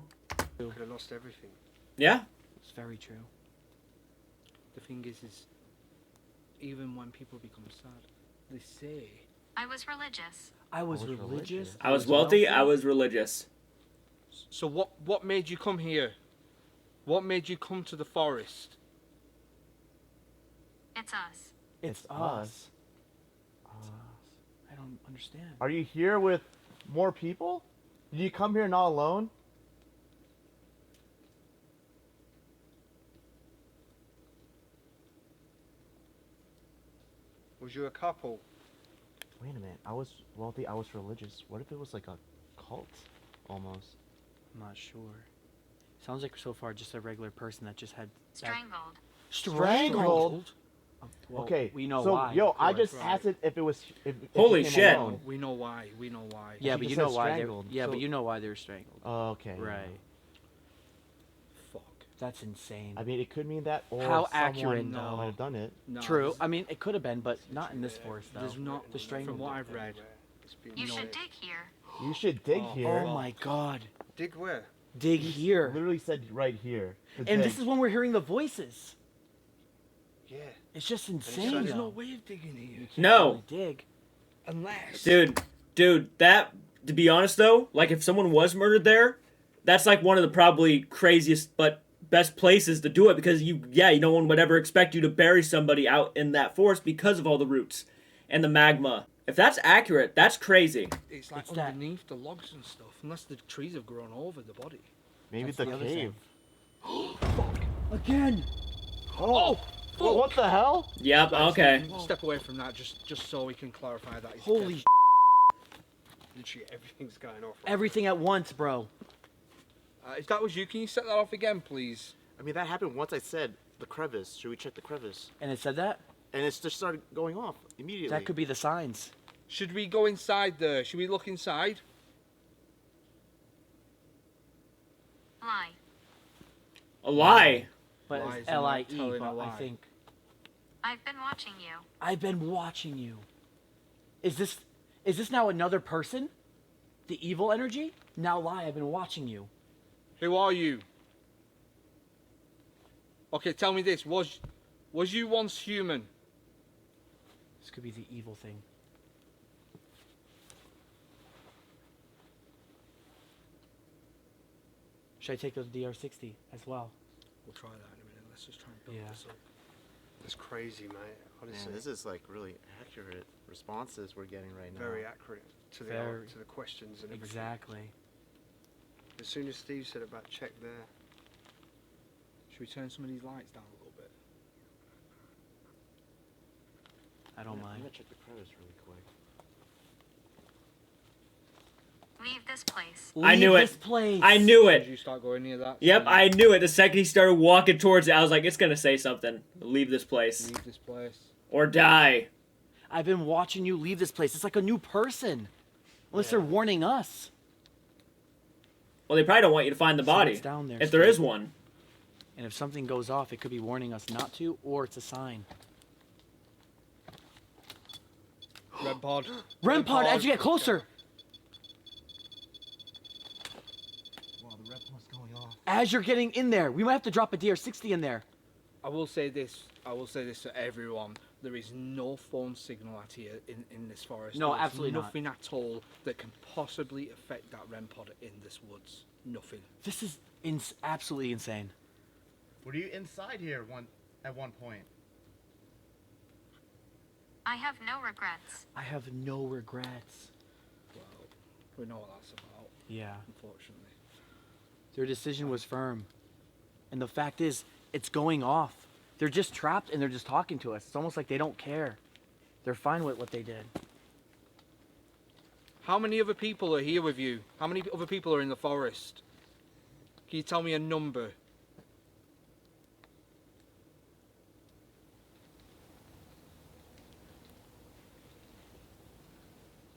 Could have lost everything. Yeah. It's very true. The thing is even when people become sad, they say. I was religious. I was religious. I was wealthy. I was religious. So what made you come here? What made you come to the forest? It's us. It's us. I don't understand. Are you here with more people? Did you come here not alone? Was you a couple? Wait a minute. I was wealthy. I was religious. What if it was like a cult, almost? I'm not sure. Sounds like so far just a regular person that just had Strangled. Strangled. Well, okay. We know so, why. Yo, I just asked it if it was. If Holy he came shit. alone. We know why. We know why. Yeah, She but just you know said why. strangled, Yeah, so- but you know why they were strangled. Oh, okay. Right. That's insane. I mean, it could mean that, or How someone accurate, might have done it. No, True. I mean, it could have been, but not in this forest, though. There's not, The strangle. from what I've read. You should dig here. You should dig here. Oh my god. Dig where? Dig here. Literally said right here. And this is when we're hearing the voices. Yeah. It's just So insane. there's though. no way of digging here. No. Dig. Unless. Dude, that, to be honest though, like if someone was murdered there, that's like one of the probably craziest but best places to do it because no one would ever expect you to bury somebody out in that forest because of all the roots and the magma. If that's accurate, that's crazy. It's like It's that- underneath the logs and stuff, unless the trees have grown over the body. Maybe That's the the other cave. Again. Oh! What the hell? Yep, okay. Step away from that, just so we can clarify that. It's Holy dead. Literally everything's going off. everything at once, bro. If that was you, can you set that off again, please? I mean, that happened once I said the crevice. Should we check the crevice? And it said that? And it's just started going off immediately. That could be the signs. Should we go inside there? Should we look inside? Lie. A lie. But Lies it's and not L-I-E, telling a but I lie. think... I've been watching you. I've been watching you. Is this now another person? The evil energy? Now lie, I've been watching you. Who are you? Okay, tell me this. Was you once human? This could be the evil thing. Should I take the DR60 as well? We'll try that in a minute. Let's just try and build Yeah. this up. That's crazy, mate. Honestly, Man, this is like really accurate responses we're getting right now. very accurate to the Very. to the questions and everything. Exactly. As soon as Steve said about check there, Should we turn some of these lights down a little bit? I don't I'm mind. gonna check the crevice really quick. Leave this place. I knew Leave it. this place. I knew Did it. you start going near that? Yep, I knew it. The second he started walking towards it, I was like, it's gonna say something. Leave this place. Leave this place. Or die. I've been watching you leave this place. It's like a new person. Unless they're warning us. Well, they probably don't want you to find the body. Someone's down there, if there Steve. is one. And if something goes off, it could be warning us not to, or it's a sign. Red pod. REM pod, as you get closer. Wow, the rep was going off. As you're getting in there, we might have to drop a DR60 in there. I will say this to everyone. There is no phone signal out here in this forest. No, There's absolutely not. nothing at all that can possibly affect that REM pod in this woods. Nothing. This is absolutely insane. Were you inside here at one point? I have no regrets. I have no regrets. Well, we know what that's about, Yeah. unfortunately. Their decision was firm. And the fact is, it's going off. They're just trapped and they're just talking to us. It's almost like they don't care. They're fine with what they did. How many other people are here with you? How many other people are in the forest? Can you tell me a number?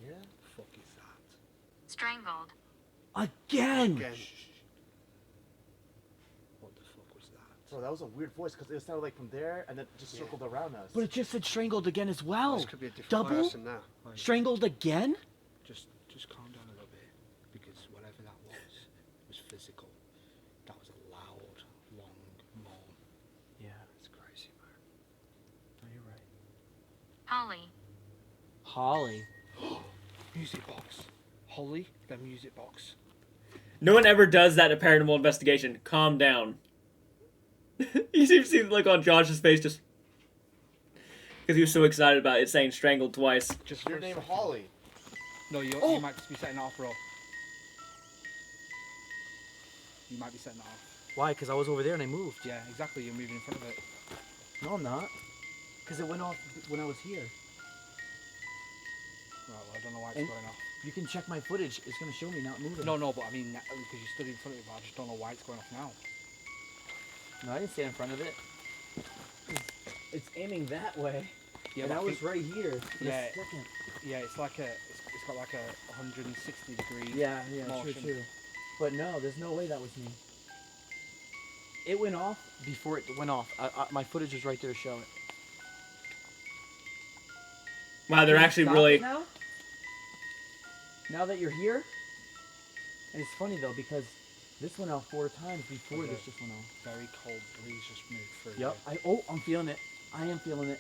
Yeah. Fuck is that? Strangled. Again! What the fuck was that? Bro, that was a weird voice because it sounded like from there and then it just circled around us. But it just said strangled again as well. this could be a different Double? person now. Strangled again? Just calm down a little bit, because whatever that was physical. That was a loud, long moan. Yeah. It's crazy, man. No, you're right. Holly. Holly. Music box. Holly, the music box. No one ever does that in a paranormal investigation. Calm down. You see the look on Josh's face just because he was so excited about it saying strangled twice. Just Your for a name second. Holly. No, you might just be setting it off, bro. You might be setting it off. Why? Because I was over there and I moved. Yeah, exactly. You're moving in front of it. No, I'm not. Because it went off when I was here. Right, well, I don't know why it's And- going off. You can check my footage. It's going to show me not moving. No, but I mean, because you stood in front of it, but I just don't know why it's going off now. No, I didn't stand in front of it. It's aiming that way. Yeah, and but I I was think- right here. for a Yeah. second. Yeah, it's like it's got like a 160 degree Yeah, motion. true. But no, there's no way that was me. It went off before it went off. My footage is right there to show it. Wow, they're Can you actually stop really. it now? Now that you're here? And it's funny though because this went out 4 times before this just went off. Very cold breeze just moved through. Yep. I'm feeling it. I am feeling it.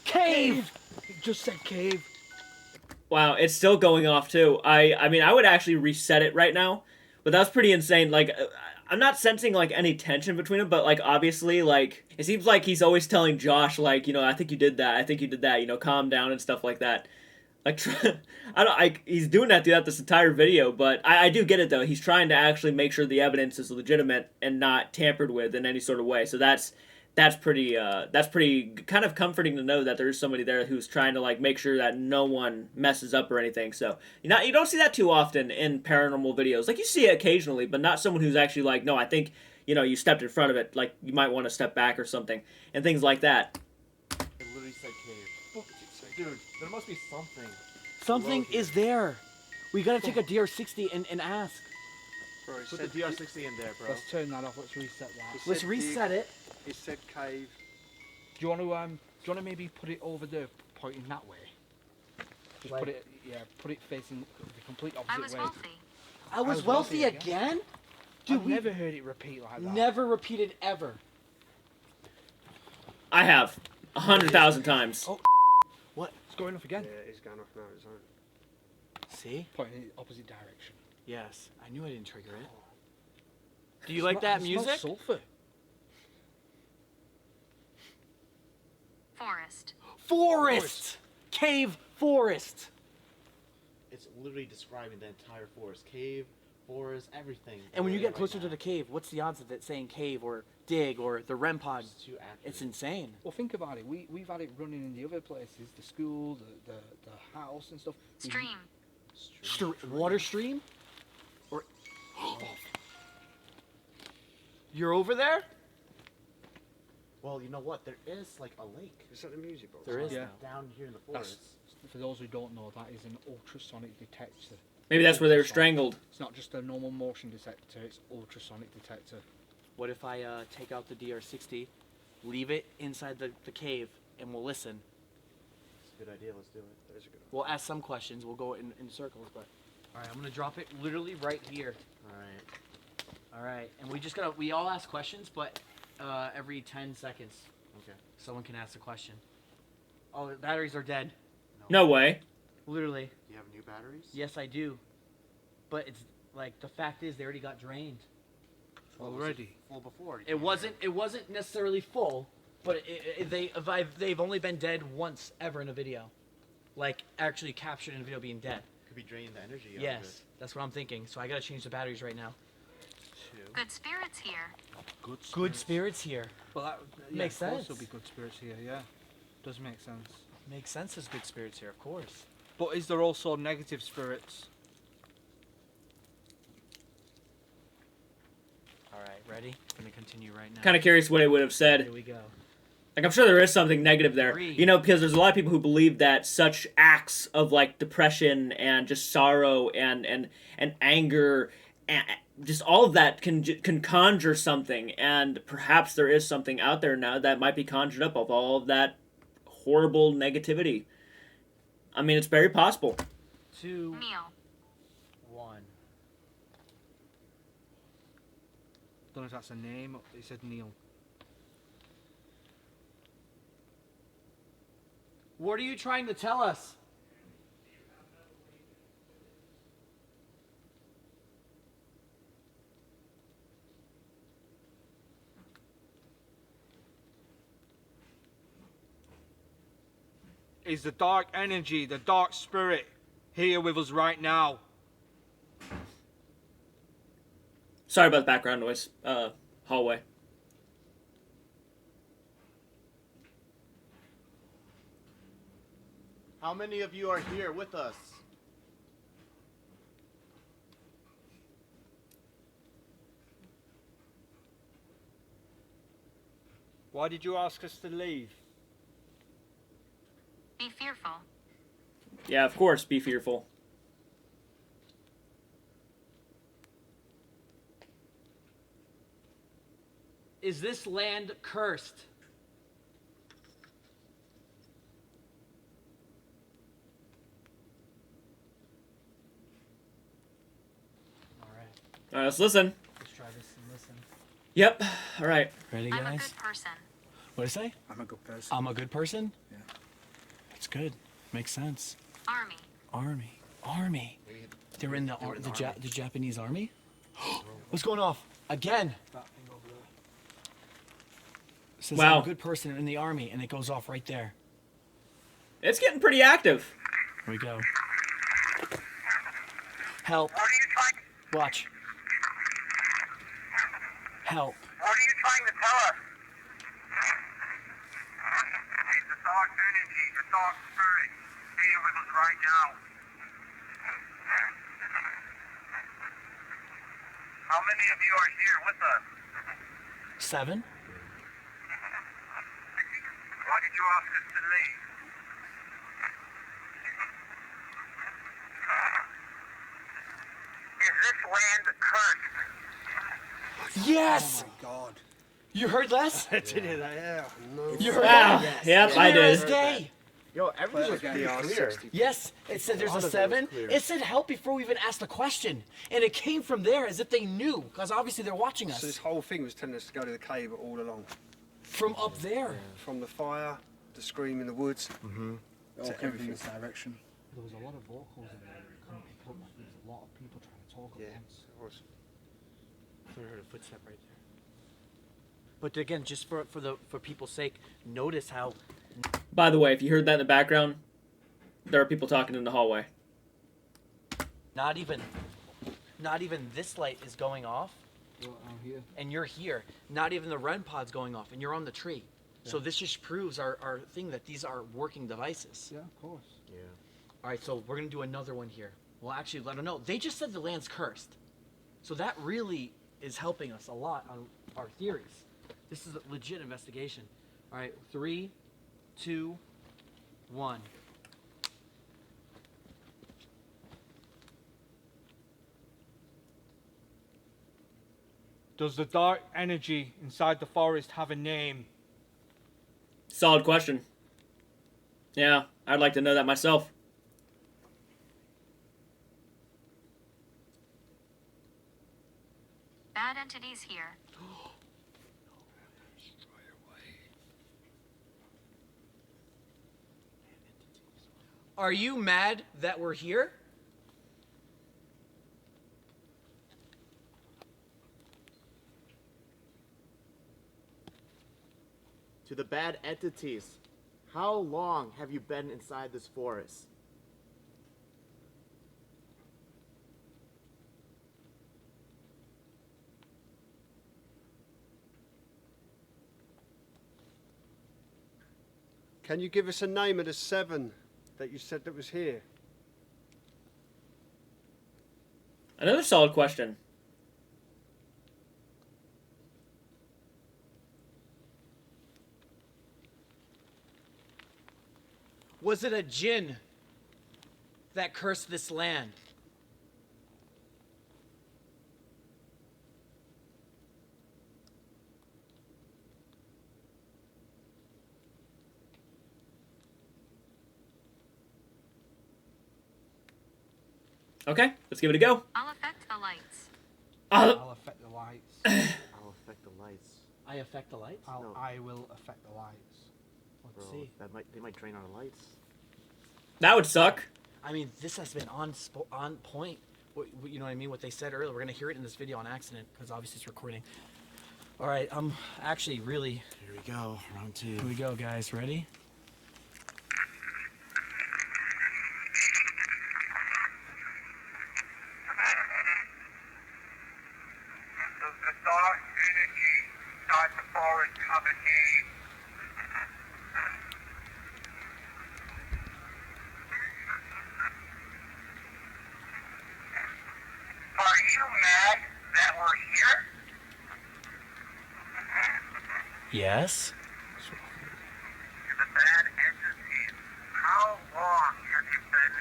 Cave. It just said cave. Wow, it's still going off too. I mean, I would actually reset it right now, but that's pretty insane. Like, I'm not sensing like any tension between them, but like obviously, like it seems like he's always telling Josh, like, you know, I think you did that. I think you did that. You know, calm down and stuff like that. Like, he's doing that throughout this entire video, but I do get it though. He's trying to actually make sure the evidence is legitimate and not tampered with in any sort of way. So that's pretty kind of comforting to know that there's somebody there who's trying to like make sure that no one messes up or anything. So you don't see that too often in paranormal videos. Like you see it occasionally, but not someone who's actually like, no, I think, you know, you stepped in front of it, like you might want to step back or something and things like that. It literally said cave. Dude, there must be something. Something is there. We gotta take a DR60 and ask. Bro, put the DR60 in there, bro. Let's turn that off. Let's reset that. Let's reset it. It said cave. Do you want to maybe put it over there, pointing that way? Just Like- put it facing the complete opposite I was way. wealthy. I was wealthy again? Dude, I've never heard it repeat like that. Never repeated ever. I have 100,000 times. Oh, what? It's going off again. Yeah, it's going off now. It's on. See? Pointing in the opposite direction. Yes, I knew I didn't trigger it. Do you like that It music? smells sulfur. Forest. Forest! Cave forest! It's literally describing the entire forest. Cave, forest, everything. And when you There get closer right to the cave, what's the odds of it saying cave or dig or the REM pod? It's too accurate. It's insane. Well, think about it. We've had it running in the other places, the school, the house and stuff. Stream. Water stream? Or you're over there? Well, you know what? There is like a lake. Is that the music box? There is Yeah. now. Down here in the That's, forest. for those who don't know, that is an ultrasonic detector. Maybe that's where they were strangled. It's not just a normal motion detector, it's ultrasonic detector. What if I take out the DR60, leave it inside the cave, and we'll listen? It's a good idea. Let's do it. That is a good idea. We'll ask some questions. We'll go in circles, but... Alright, I'm gonna drop it literally right here. Alright, and we all ask questions, but every 10 seconds. Okay. Someone can ask a question. Oh, the batteries are dead. No way. Literally. Do you have new batteries? Yes, I do. But it's like, the fact is they already got drained. Already? Full before. It wasn't necessarily full, but they've only been dead once ever in a video. Like, actually captured in a video being dead. Could be draining the energy out of Yes, it. that's what I'm thinking. So I gotta change the batteries right now. Good spirits here. Good spirits here. Well, that Makes of course sense. there'll be good spirits here, yeah. Does make sense. Makes sense as good spirits here, of course. But is there also negative spirits? Alright, ready? I'm gonna continue right now. Kind of curious what it would have said. Here we go. Like, I'm sure there is something negative there. Three. You know, because there's a lot of people who believe that such acts of, like, depression and just sorrow and anger and just all of that can conjure something. And perhaps there is something out there now that might be conjured up of all of that horrible negativity. I mean, it's very possible. 2, Neil. 1. Don't know if that's a name. It said Neil. What are you trying to tell us? Is the dark energy, the dark spirit here with us right now? Sorry about the background noise. Hallway. How many of you are here with us? Why did you ask us to leave? Be fearful. Yeah, of course, be fearful. Is this land cursed? All right, let's listen. Let's try this and listen. Yep. All right. Ready, guys? I'm a good person. What did I say? I'm a good person. I'm a good person? Yeah. That's good. Makes sense. Army. Army. They're in the Japanese army? What's going off? Again. It says Wow. I'm a good person in the army, and it goes off right there. It's getting pretty active. Here we go. Help. What are you trying? Watch. Help. What are you trying to tell us? It's a dark energy, a dark spirit here with us right now. How many of you are here with us? 7. Why did you ask us to leave? Is this land cursed? Yes! Oh my God. You heard Les? I did it, yeah. No. You heard Ah, that? yep, I Clear did. as day. Yo, everything was pretty clear. Yes, it said there's a 7. It said help before we even asked the question. And it came from there as if they knew, because obviously they're watching us. So this whole thing was telling us to go to the cave all along. From up there. From the fire, the scream in the woods. It all came from this direction. There was a lot of vocals in there. Couldn't pick up. There was a lot of people trying to talk at once. Of course. I heard a footstep right there. But again, just for people's sake, notice how. By the way, if you heard that in the background, there are people talking in the hallway. Not even this light is going off, I'm here. and you're here. Not even the REM pod's going off, and you're on the tree. So this just proves our thing that these are working devices. Yeah, of course. Yeah. All right, so we're gonna do another one here. Well, actually, let them know. They just said the land's cursed, so that really is helping us a lot on our theories. This is a legit investigation. All right, 3, 2, 1. Does the dark energy inside the forest have a name? Solid question. Yeah, I'd like to know that myself. Bad entities here. Are you mad that we're here? To the bad entities, how long have you been inside this forest? Can you give us a name of the 7 that you said that was here? Another solid question. Was it a djinn that cursed this land? Okay, let's give it a go. I'll affect the lights. I'll affect the lights. I'll affect the lights. I affect the lights? No. I will affect the lights. Let's Bro, see. they might drain our lights. That would suck. I mean, this has been on point. You know what I mean? What they said earlier. We're going to hear it in this video on accident because obviously it's recording. All right, I'm actually really... Here we go, round 2. Here we go, guys. Ready? Does the dark energy inside the forest have a name? Are you mad that we're here? Yes. To the bad entities, how long have you been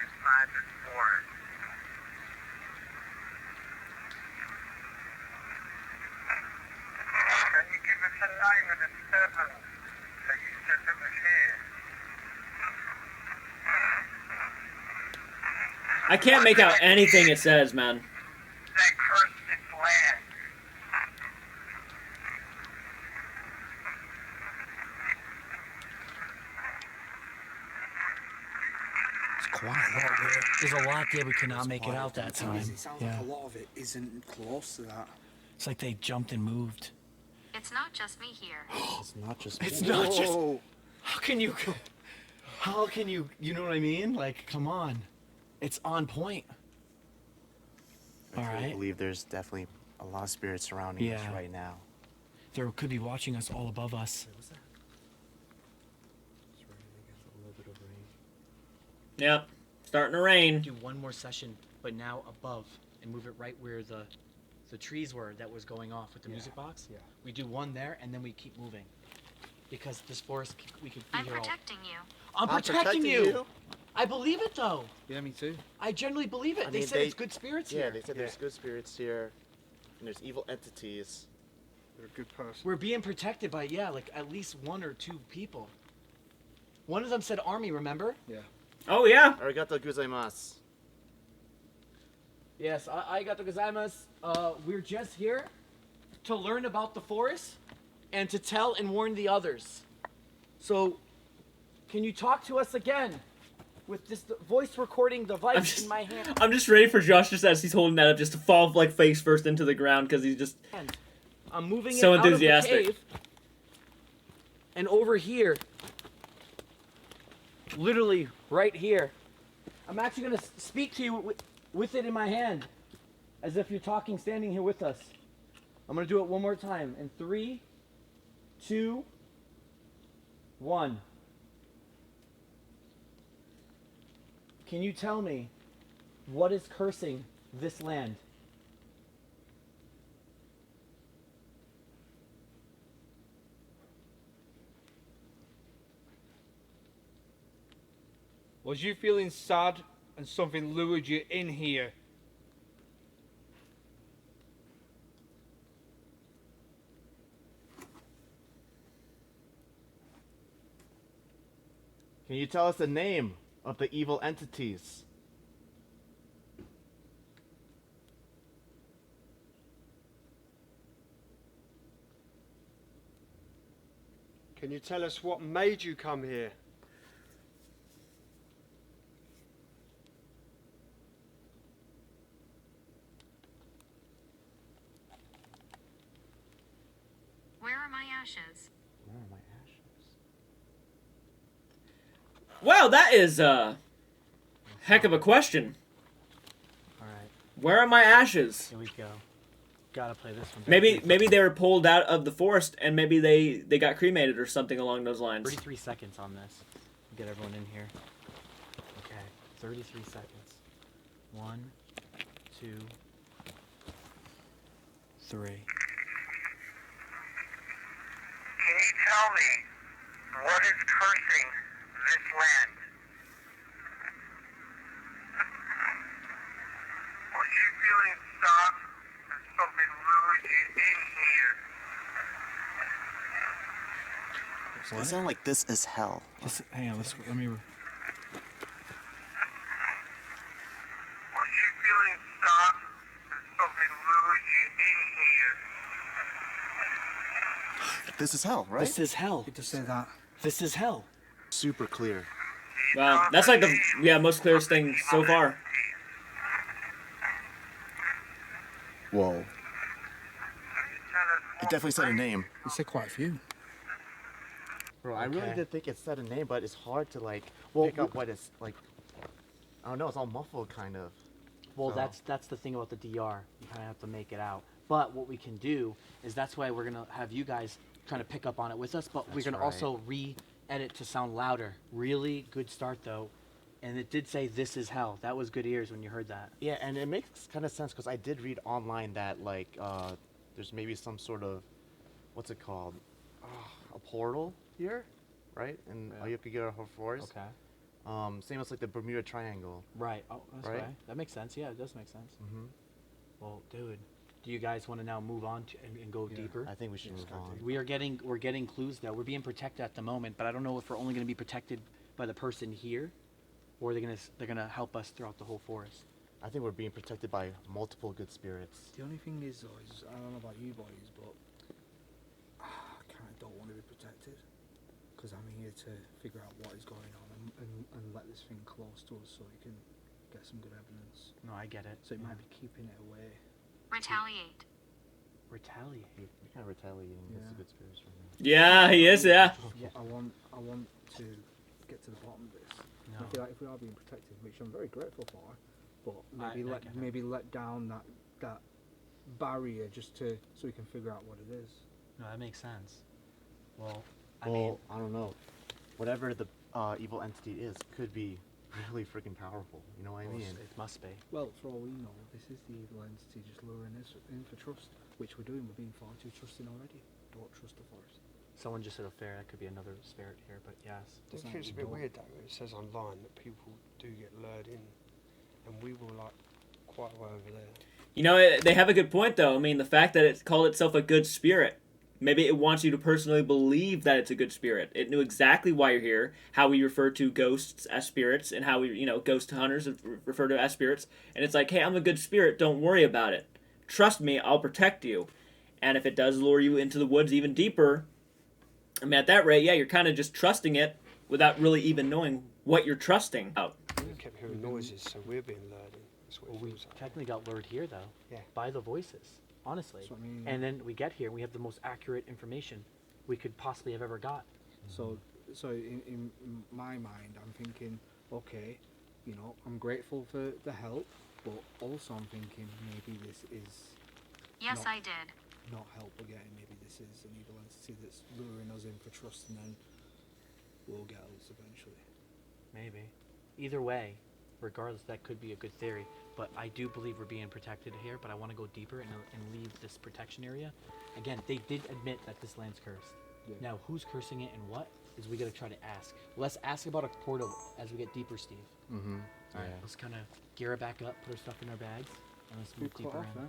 ring of the seven that you said that was here. I can't make out anything it says, man. That cursed this land. It's quiet out there. There's a lot there we could not make it out that time. It sounds like a lot of it isn't close to that. It's like they jumped and moved. It's not just me here. It's not just. It's not just. How can you? How can you? You know what I mean? Like, come on, it's on point. I All truly right. believe there's definitely a lot of spirits surrounding us Yeah. right now. There could be watching us all above us. Yep. Starting to rain. Do one more session, but now above, and move it right where the trees were that was going off with the music box. Yeah. We do one there, and then we keep moving. Because this forest, we could be I'm here all. protecting you. I'm protecting you. I believe it though. Yeah, me too. I generally believe it. I They mean, said it's good spirits Yeah, here. they said there's good spirits here, and there's evil entities. You're a good person. We're being protected by, yeah, like at least 1 or 2 people. One of them said army, remember? Yeah. Oh, yeah. Arigato gozaimasu. Yes, I got the gozaimasu. We're just here to learn about the forest and to tell and warn the others. So, can you talk to us again with this voice recording device in my hand? I'm just ready for Josh just as he's holding that up just to fall like face first into the ground because he's just I'm moving so it out of the enthusiastic. cave. And over here, literally right here, I'm actually going to speak to you with it in my hand, as if you're talking standing here with us. I'm going to do it one more time. In 3, 2, 1. Can you tell me what is cursing this land? Was you feeling sad and something lured you in here? Can you tell us the name of the evil entities? Can you tell us what made you come here? Where are my ashes? Where are my ashes? Wow, that is a heck of a question. Alright, Where are my ashes? here we go. Gotta play this one. Maybe they were pulled out of the forest and maybe they got cremated or something along those lines. 33 seconds on this. Get everyone in here. Okay, 33 seconds. 1, 2, 3. Can you tell me what is cursing this land? Was you feeling soft and something lured you in here? They sound like this is hell. Hang on, let me. Was you feeling soft and something lured you in here? This is hell, right? This is hell. You just say that. This is hell. Super clear. Wow, that's like the most clearest thing so far. Whoa. It definitely said a name. You said quite a few. Bro, I really Okay. did think it said a name, but it's hard to like pick up what it's like. I don't know, it's all muffled kind of. Well, So- that's the thing about the DR. You kind of have to make it out. But what we can do is that's why we're gonna have you guys trying to pick up on it with us. But we're That's gonna right. also re-edit to sound louder. Really good start though, and it did say "This is hell." That was good ears when you heard that. Yeah, and it makes kind of sense because I did read online that like there's maybe some sort of what's it called, a portal here, right? In Aokigahara Forest. Okay. Same as like the Bermuda Triangle. Right. Oh, that's Right? right. That makes sense. Yeah, it does make sense. Mm-hmm. Well, dude, Do you guys want to now move on and go deeper? I think we should move on. We're getting clues though. We're being protected at the moment, but I don't know if we're only going to be protected by the person here, or they're gonna help us throughout the whole forest. I think we're being protected by multiple good spirits. The only thing is, though, is I don't know about you boys, but I kind of don't want to be protected because I'm here to figure out what is going on and let this thing close to us so we can get some good evidence. No, I get it. So it might be keeping it away. Retaliate. Retaliate. You're kind of retaliating against the good spirits right now. Yeah, he is. Yeah. I want to get to the bottom of this. No. I feel like if we are being protected, which I'm very grateful for, but I maybe let down that barrier just so we can figure out what it is. No, that makes sense. Well, I don't know. Whatever the evil entity is could be really freaking powerful. You know what I mean? It must be. Well, for all we know, this is the evil entity just luring us in for trust, which we're doing. We're being far too trusting already. Don't trust the forest. Someone just said a fair. That could be another spirit here, but yes. I think it's a bit weird though. It says online that people do get lured in, and we were like quite a way over there. You know, they have a good point though. I mean, the fact that it called itself a good spirit. Maybe it wants you to personally believe that it's a good spirit. It knew exactly why you're here, how we refer to ghosts as spirits, and how we, ghost hunters refer to as spirits. And it's like, hey, I'm a good spirit. Don't worry about it. Trust me, I'll protect you. And if it does lure you into the woods even deeper, I mean, at that rate, yeah, you're kind of just trusting it without really even knowing what you're trusting out. We kept hearing noises, so we're being lured in. That's what We technically got lured here, though, by the voices. Honestly, That's what I mean. And then we get here, and we have the most accurate information we could possibly have ever got. So in my mind, I'm thinking, okay, I'm grateful for the help, but also I'm thinking maybe this is Yes, I did. not help we're getting. Maybe this is an evil entity that's luring us in for trust, and then we'll get us eventually. Maybe. Either way, regardless, that could be a good theory. But I do believe we're being protected here, but I want to go deeper and leave this protection area. Again, they did admit that this land's cursed. Yeah. Now, who's cursing it and what is we got to try to ask. Let's ask about a portal as we get deeper, Steve. Mm-hmm. All right, let's kind of gear it back up, put our stuff in our bags, and let's move deeper in.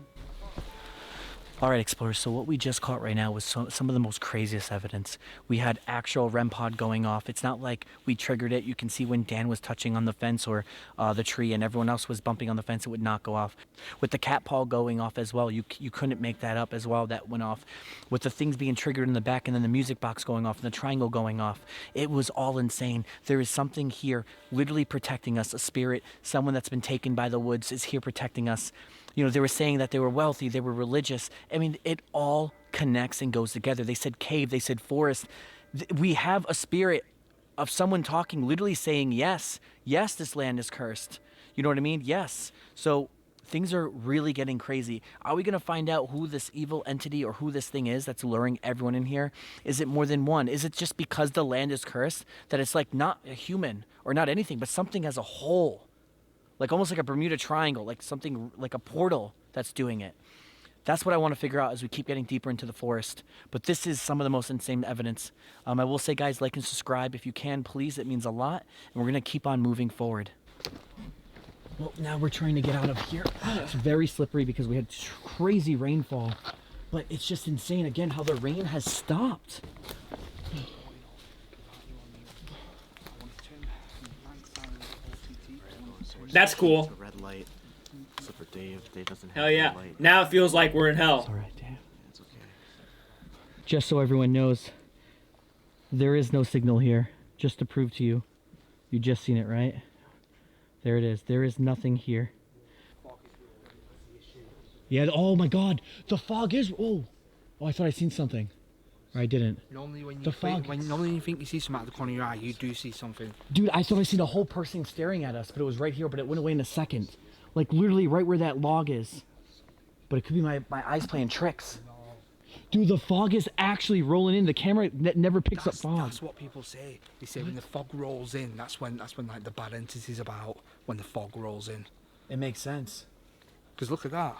All right, explorers, so what we just caught right now was some of the most craziest evidence. We had actual REM pod going off. It's not like we triggered it. You can see when Dan was touching on the fence or the tree and everyone else was bumping on the fence, it would not go off. With the cat paw going off as well, you couldn't make that up as well. That went off. With the things being triggered in the back and then the music box going off and the triangle going off, it was all insane. There is something here literally protecting us, a spirit, someone that's been taken by the woods is here protecting us. They were saying that they were wealthy, they were religious. I mean, it all connects and goes together. They said cave, they said forest. We have a spirit of someone talking, literally saying, yes, this land is cursed. You know what I mean? Yes. So things are really getting crazy. Are we going to find out who this evil entity or who this thing is that's luring everyone in here? Is it more than one? Is it just because the land is cursed that it's like not a human or not anything, but something as a whole? Like almost like a Bermuda Triangle, like something like a portal that's doing it. That's what I want to figure out as we keep getting deeper into the forest. But this is some of the most insane evidence. I will say, guys, like and subscribe if you can, please. It means a lot. And we're going to keep on moving forward. Well, now we're trying to get out of here. It's very slippery because we had crazy rainfall. But it's just insane, again, how the rain has stopped. That's cool. It's a red light. Except for Dave. Dave doesn't have Hell yeah. a light. Now it feels like we're in hell. It's all right, Dave. It's okay. Just so everyone knows, there is no signal here. Just to prove to you. You just seen it, right? There it is. There is nothing here. Yeah, oh my god. The fog is... Oh, I thought I seen something. Or I didn't. Normally when The you think you see something out of the corner of your eye, you do see something. Dude, I thought I seen a whole person staring at us, but it was right here, but it went away in a second. Like literally right where that log is. But it could be my eyes playing tricks. Dude, the fog is actually rolling in. The camera never picks up fog. That's what people say. They say when the fog rolls in, that's when like the bad entity's about. When the fog rolls in. It makes sense. Because look at that.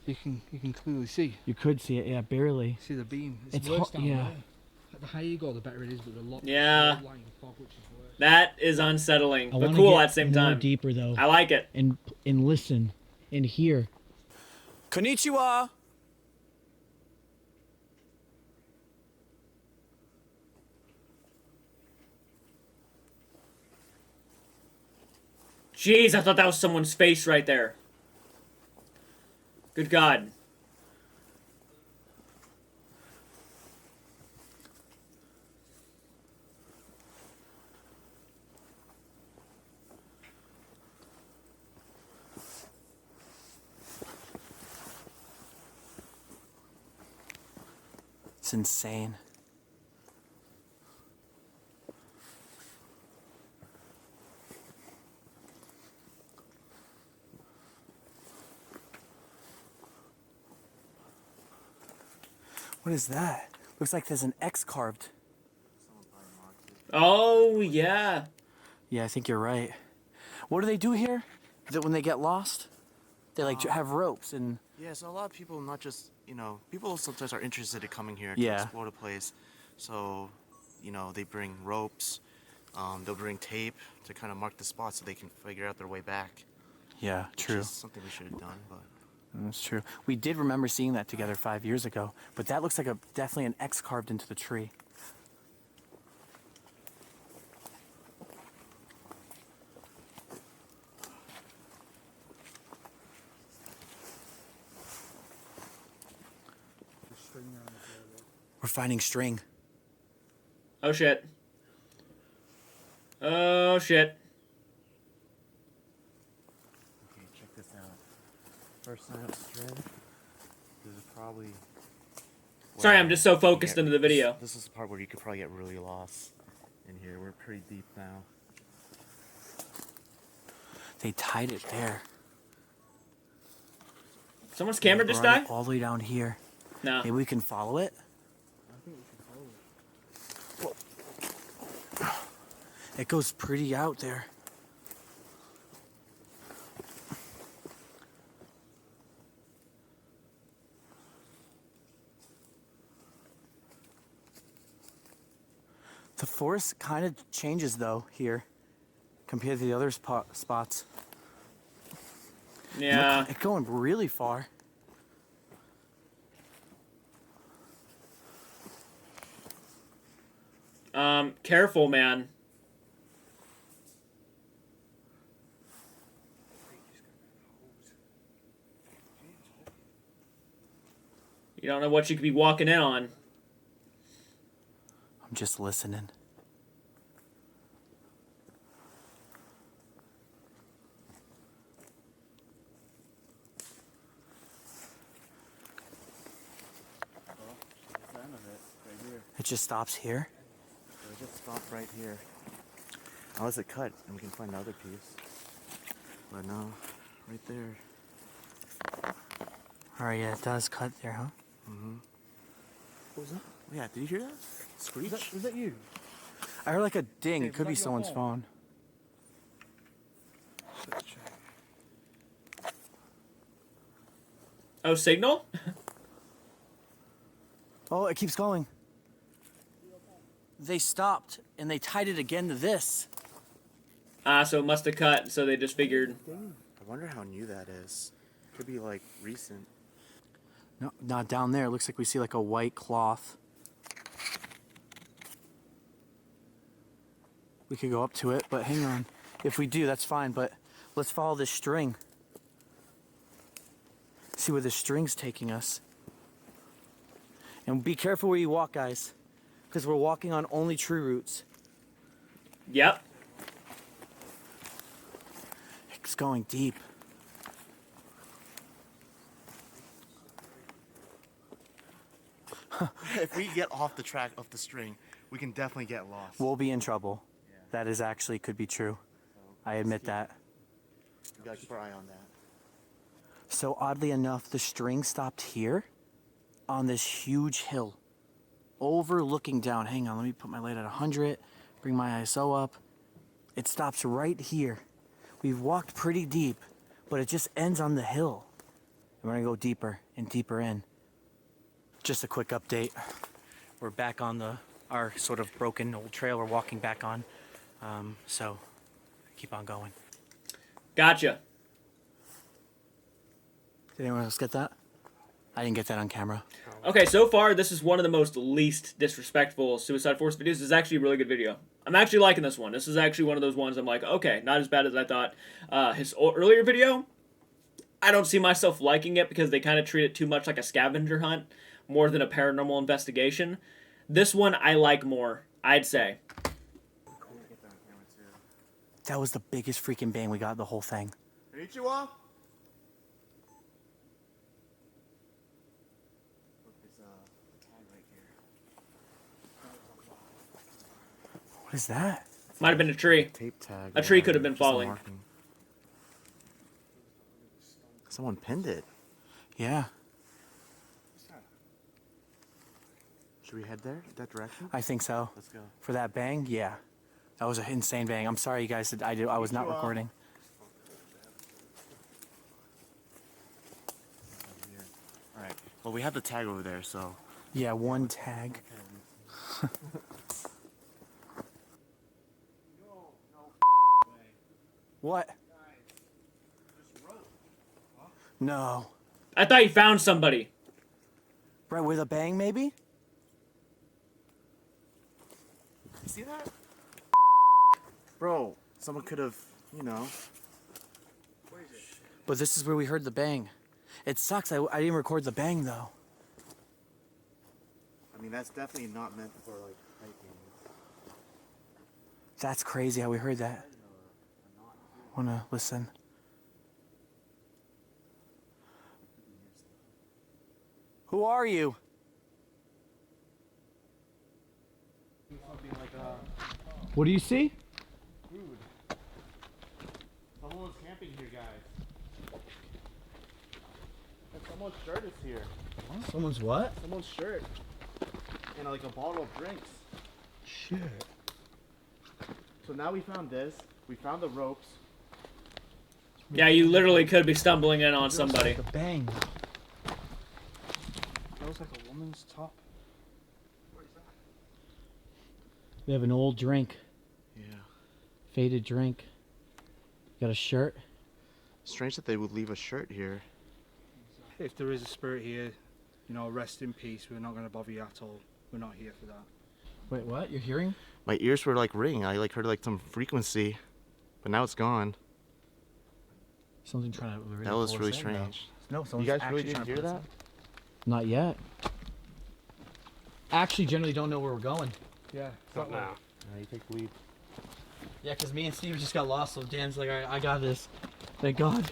You can clearly see. You could see it, yeah, barely. See the beam. It's worse hot, down yeah. there. The higher you go, the better it is, but the lot. Yeah. Fog, which is worse. That is unsettling, I but wanna cool get at the same more time. deeper though. I like it. And listen and hear. Konnichiwa. Jeez, I thought that was someone's face right there. Good God. It's insane. What is that? Looks like there's an X carved. Oh, yeah. Yeah, I think you're right. What do they do here? That when they get lost, they like have ropes and. Yeah, so a lot of people, not just, you know, people sometimes are interested in coming here Yeah. to explore the place. So, you know, they bring ropes, they'll bring tape to kind of mark the spot so they can figure out their way back. Yeah, true. Which is something we should have done, but. That's true. We did remember seeing that together 5 years ago, but that looks like definitely an X carved into the tree. We're finding string. Oh, shit. Oh, shit. Okay, check this out. First sign of string. This is probably. Sorry, I'm just so focused into the video. This is the part where you could probably get really lost in here. We're pretty deep now. They tied it there. Someone's camera They just brought died? it all the way down here. No. Maybe we can follow it? It goes pretty out there. The forest kind of changes though here compared to the other spots. Yeah. It's going really far. Careful, man. You don't know what you could be walking in on. I'm just listening. It just stops here? So it just stopped right here. Unless it cut and we can find another piece. But no, right there. Alright, yeah, it does cut there, huh? Mm-hmm. What was that? Oh, yeah, did you hear that? Screech? Was that you? I heard like a ding. Hey, It could be was that your someone's phone. Oh, signal? Oh, it keeps going. They stopped and they tied it again to this. Ah, so it must have cut, so they just figured. I wonder how new that is. Could be like recent. No, not down there. It looks like we see like a white cloth. We could go up to it, but hang on. If we do, that's fine, but let's follow this string. See where the string's taking us. And be careful where you walk, guys, because we're walking on only tree roots. Yep. It's going deep. If we get off the track of the string, we can definitely get lost. We'll be in trouble. Yeah. That is actually could be true. I admit that. We gotta keep our eye on that. So oddly enough, the string stopped here on this huge hill, overlooking down. Hang on, let me put my light at 100, bring my ISO up. It stops right here. We've walked pretty deep, but it just ends on the hill. And we're gonna go deeper and deeper in. Just a quick update. We're back on our sort of broken old trail we're walking back on. So keep on going. Gotcha. Did anyone else get that? I didn't get that on camera. Okay, so far this is one of the most least disrespectful Suicide Forest videos. This is actually a really good video. I'm actually liking this one. This is actually one of those ones I'm like, okay, not as bad as I thought. His earlier video, I don't see myself liking it because they kind of treat it too much like a scavenger hunt more than a paranormal investigation. This one I like more, I'd say. That was the biggest freaking bang we got the whole thing. Konnichiwa. What is that? Might have been a tree. Tape tag. A tree could have been falling. Someone pinned it. Yeah. Should we head there? That direction? I think so. Let's go. For that bang, yeah. That was an insane bang. I'm sorry, you guys. I was not recording. All right. Well, we have the tag over there, so. Yeah, one tag. What? No. I thought you found somebody. Right, with a bang, maybe? You see that? Bro, someone could have, you know. But this is where we heard the bang. It sucks. I didn't record the bang, though. I mean, that's definitely not meant for, like, hiking. That's crazy how we heard that. Wanna listen? Who are you? What do you see? Someone was camping here, guys. And someone's shirt is here. Someone's what? Someone's shirt. And like a bottle of drinks. Shit. So now we found this. We found the ropes. Yeah, you literally could be stumbling in on somebody. Like a bang. That was like a woman's top. We have an old drink. Yeah. Faded drink. Got a shirt. Strange that they would leave a shirt here. If there is a spirit here, you know, rest in peace. We're not going to bother you at all. We're not here for that. Wait, what? You're hearing? My ears were like ringing. I like heard like some frequency, but now it's gone. Something trying to. That was really strange. No, You guys really didn't hear that? Not yet. Actually, generally don't know where we're going. Yeah. Not now. You take the lead. Yeah, because me and Steve just got lost, so Dan's like, all right, I got this. Thank God.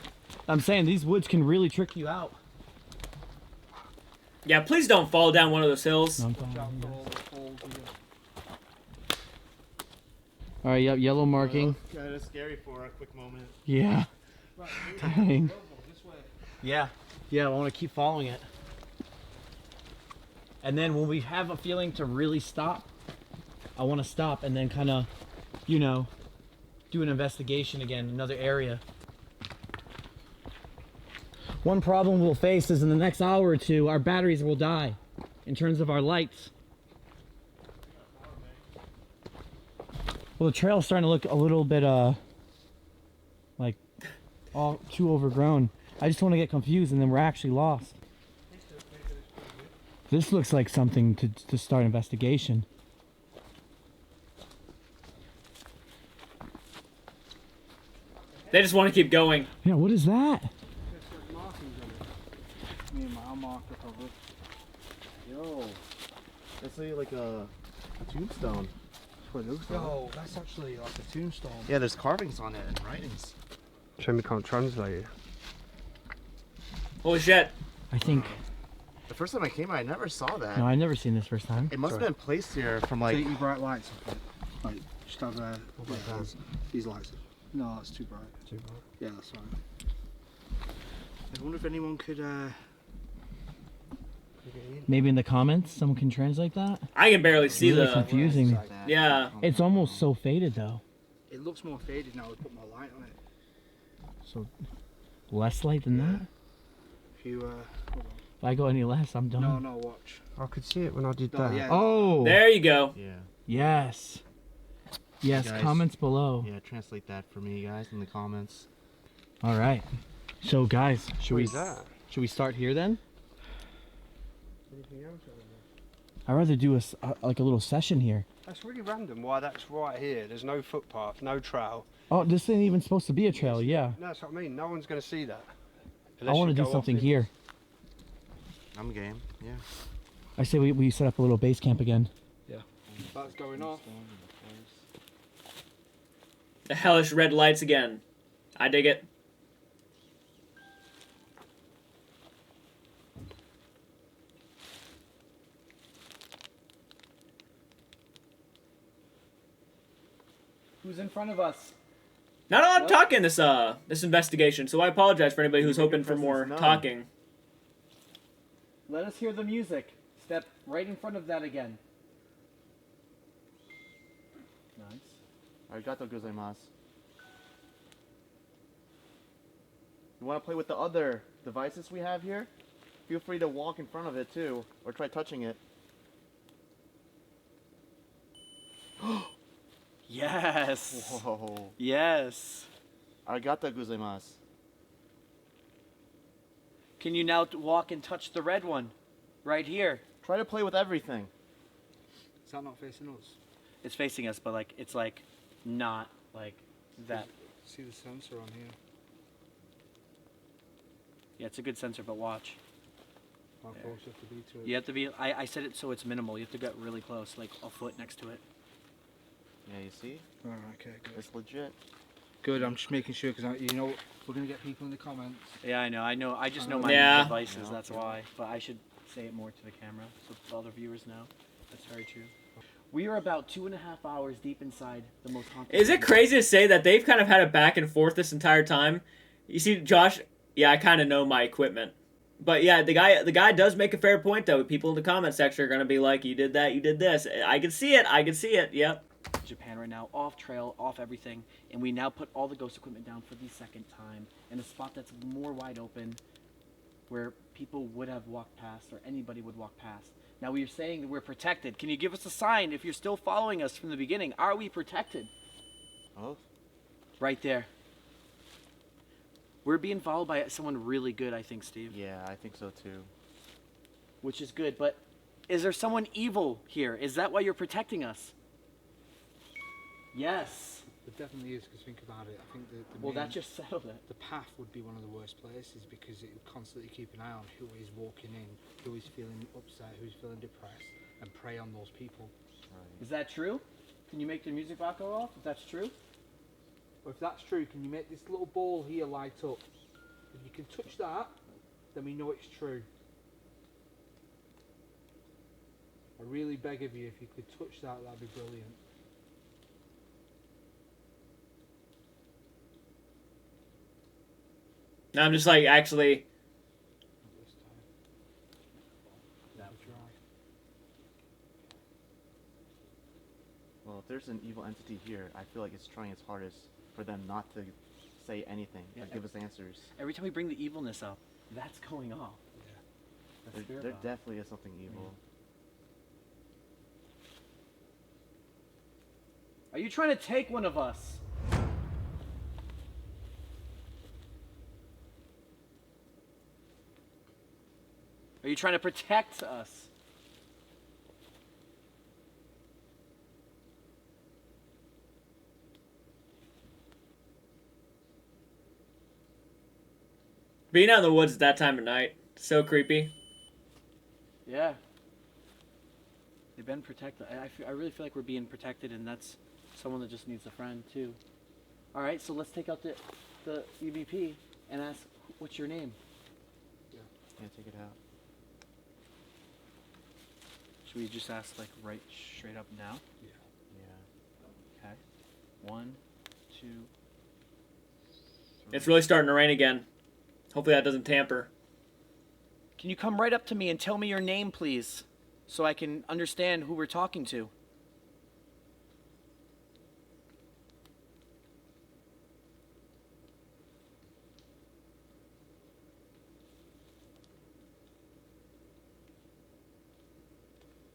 I'm saying these woods can really trick you out. Yeah, please don't fall down one of those hills. All right, yep, yellow marking. Kind of scary for a quick moment. Yeah. Dang. Yeah. Yeah, I want to keep following it. And then when we have a feeling to really stop, I want to stop and then kind of, you know, do an investigation again, another area. One problem we'll face is in the next hour or two, our batteries will die in terms of our lights. Well, the trail's starting to look a little bit, like, all too overgrown. I just want to get confused and then we're actually lost. This looks like something to start investigation. They just want to keep going. Yeah, what is that? Me and my marker probably. Yo, that's like a tombstone. Yo, that's actually like a tombstone. Yeah, there's carvings on it and writings. Shame can't translate it. Holy shit. I think. The first time I came, I never saw that. No, I've never seen this first time. It must have been placed here from like. Take your bright lights off it. Like, just have these lights. No, that's too bright. Too bright. Yeah, that's fine. I wonder if anyone could. Maybe in the comments, someone can translate that. I can barely see really the. confusing. Yeah. It's almost so faded though. It looks more faded now. We put more light on it. So less light than that. If you hold on. If I go any less, I'm done. No, watch. I could see it when I did Oh, that. yeah. Oh. There you go. Yeah. Yes. Yes. Guys, Comments below. Yeah, translate that for me, guys, in the comments. All right. So guys, should What we is that? should we start here then? Anything else over there? I'd rather do like a little session here. That's really random why that's right here. There's no footpath, no trail. Oh, this ain't even supposed to be a trail, yeah. No, that's what I mean. No one's going to see that. I want to do something here. I'm game, yeah. I say we set up a little base camp again. Yeah. That's going off. The hellish red lights again. I dig it. Who's in front of us? Not a lot of talking this investigation, so I apologize for anybody who's hoping for more talking. Let us hear the music. Step right in front of that again. Nice. Arigato gozaimasu. You want to play with the other devices we have here? Feel free to walk in front of it too, or try touching it. Yes. Whoa. Yes. Arigato gozaimasu. Can you now walk and touch the red one? Right here. Try to play with everything. Is that not facing us? It's facing us, but like it's like not like that. See the sensor on here. Yeah, it's a good sensor, but watch. How close you have to be to it? You have to be. I set it so it's minimal. You have to get really close, like a foot next to it. Yeah, you see? Alright, okay, good. It's legit. Good, I'm just making sure, because you know, we're going to get people in the comments. Yeah, I know. I just know my devices, that's why. But I should say it more to the camera, so the other viewers know. That's very true. We are about 2.5 hours deep inside the most haunted. Is it crazy to say that they've kind of had a back and forth this entire time? You see, Josh, yeah, I kind of know my equipment. But yeah, the guy does make a fair point, though. People in the comment section are going to be like, you did that, you did this. I can see it, yep. Japan right now, off trail, off everything, and we now put all the ghost equipment down for the second time in a spot that's more wide open where people would have walked past or anybody would walk past. Now we are saying that we're protected. Can you give us a sign if you're still following us from the beginning? Are we protected? Oh. Right there. We're being followed by someone really good, I think, Steve. Yeah, I think so too. Which is good, but is there someone evil here? Is that why you're protecting us? Yes. It definitely is, because think about it. I think well, that just settled it. The path would be one of the worst places because it would constantly keep an eye on who is walking in, who is feeling upset, who's feeling depressed, and prey on those people. Right. Is that true? Can you make the music box go off if that's true? Well, if that's true, can you make this little ball here light up? If you can touch that, then we know it's true. I really beg of you, if you could touch that, that'd be brilliant. No, I'm just like, actually... Well, if there's an evil entity here, I feel like it's trying its hardest for them not to say anything, or give us answers. Every time we bring the evilness up, that's going off. Yeah. There definitely is something evil. Are you trying to take one of us? Are you trying to protect us? Being out in the woods at that time of night, so creepy. Yeah. They've been protected. I really feel like we're being protected, and that's someone that just needs a friend, too. All right, so let's take out the EVP and ask, what's your name? Yeah, take it out. Should we just ask, like, right straight up now? Yeah. Okay. 1, 2, 3. It's really starting to rain again. Hopefully that doesn't tamper. Can you come right up to me and tell me your name, please? So I can understand who we're talking to.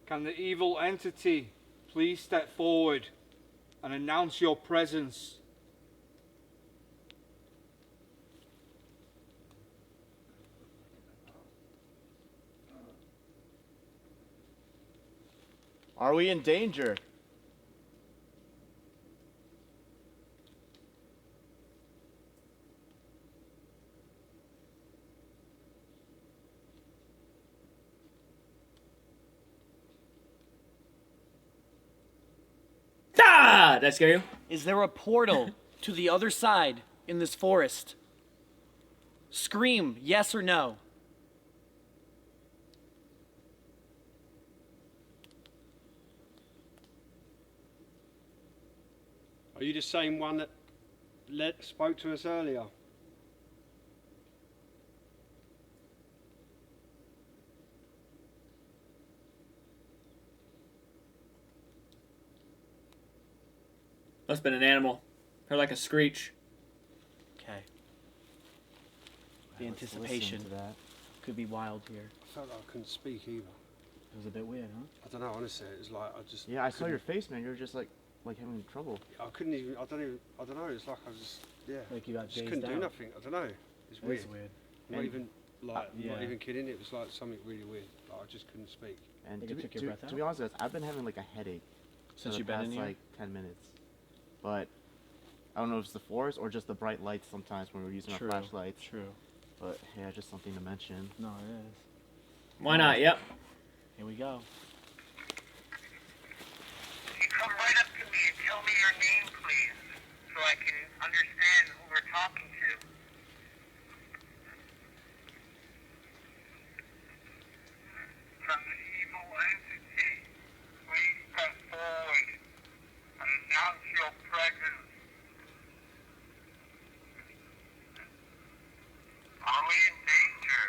Can the evil entity please step forward and announce your presence? Are we in danger? Ah! Did that scare you? Is there a portal to the other side in this forest? Scream, yes or no. Are you the same one that spoke to us earlier? Must have been an animal. Heard like a screech. Okay. The anticipation could be wild here. I felt like I couldn't speak either. It was a bit weird, huh? I don't know, honestly, it was like I just... Yeah, I saw your face, man. You were just like having trouble. I couldn't even, I don't know, it's like I was just, yeah. Like you got just couldn't do nothing, I don't know. It's weird. It's weird. Not even, like, yeah. not even kidding, it was like something really weird. Like, I just couldn't speak. And Think it took your breath out? to be honest, guys, I've been having like a headache Since for you've the been past in here? like 10 minutes. But I don't know if it's the forest or just the bright lights sometimes when we're using True. our flashlights. True. But yeah, just something to mention. No, it is. Why not? Yep. Here we go. You come right up to me and tell me your name, please, so I can understand who we're talking to. From the evil entity, please step forward and announce your presence. Are we in danger?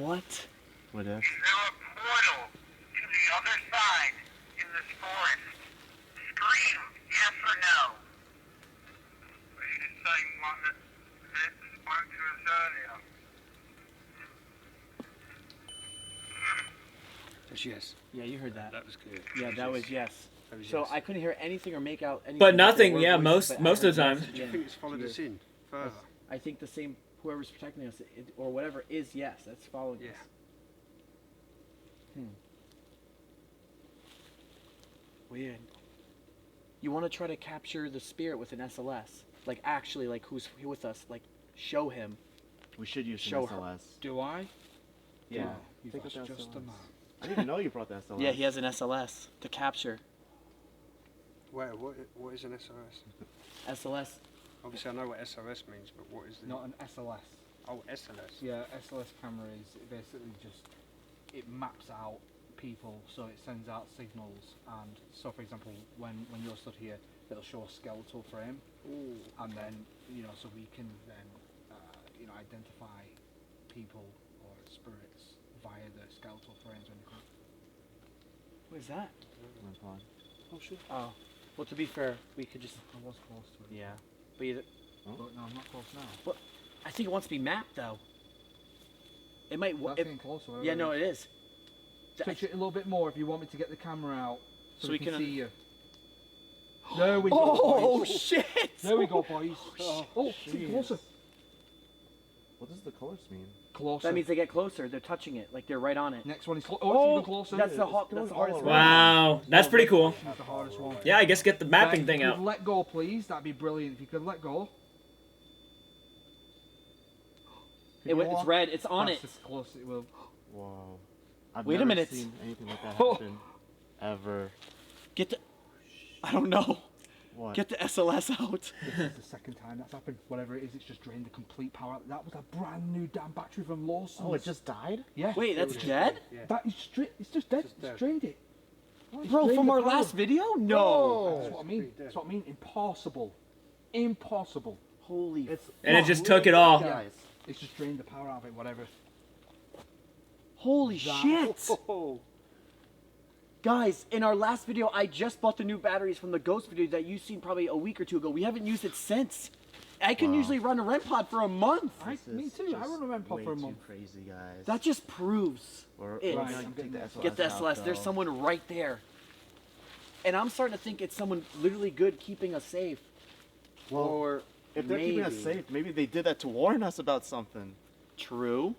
What? What if? Is there a portal to the other side in this forest? Scream yes or no. Are you the same one that spoke to us earlier? That's yes. Yeah, you heard that. That was good. Yeah, that was yes. That was So yes. I couldn't hear anything or make out anything. But there nothing, were yeah, voices, but I most of the heard time. yes. Do you think it's followed us in further? I think the same, whoever's protecting us, or whatever, is yes. That's following Yeah. us. Weird. You want to try to capture the spirit with an SLS. Like, actually, like, who's here with us. Like, show him. We should use Show an her. SLS. Do I? Yeah. You've Take asked the just a SLS. man. I didn't even know you brought the SLS. Yeah, he has an SLS to capture. Wait, what is an SOS? SLS. Obviously I know what SOS means, but what is the... Not an SLS. Oh, SLS. Yeah, SLS camera is basically just, it maps out people, so it sends out signals, and so for example, when you're stood here, it'll show a skeletal frame, and then, you know, so we can then, you know, identify people or spirits via the skeletal frames when you come. What is that? Oh, sure. Oh. Well, to be fair, we could just... I was close to it. Yeah. But either... But no, I'm not close now. Well, I think it wants to be mapped, though. It might... That's getting closer. Yeah, no, it is. Switch it a little bit more if you want me to get the camera out, so we can see you. Oh, There we go, Oh, boys. shit! There we go, boys. Oh, jeez. closer. What does the colors mean? Closer. That means they get closer. They're touching it. Like, they're right on it. Next one is it's even closer. That's the hardest one. Wow, that's pretty cool. That's the hardest one. Yeah, I guess get the mapping Right, thing if you out. could let go, please. That'd be brilliant. If you could let go. It's red. It's on That's it. as close it will. Whoa. I've Wait a never minute. seen anything like that Oh. happen. Ever. Get the... I don't know. What? Get the SLS out. This is the second time that's happened. Whatever it is, it's just drained the complete power out. That was a brand new damn battery from Lawson. Oh, it just died? Yeah. Wait, that's dead? That is it's just dead. It's drained it. It's Bro, drained from the our power. last video? No. That's what I mean. That's what I mean. Impossible. Impossible. Holy. And it just took it all. Yeah. It's just drained the power out of it. Whatever. Holy That- shit. Guys, in our last video, I just bought the new batteries from the Ghost video that you seen probably a week or two ago. We haven't used it since. I can usually run a REM pod for a month. Me too. I run a REM pod for a month. Crazy, guys. That just proves it. We're gonna take the SLS Get the out, SLS. There's though. someone right there. And I'm starting to think it's someone literally good keeping us safe. Well, or if they're keeping us maybe- safe, maybe they did that to warn us about something. True.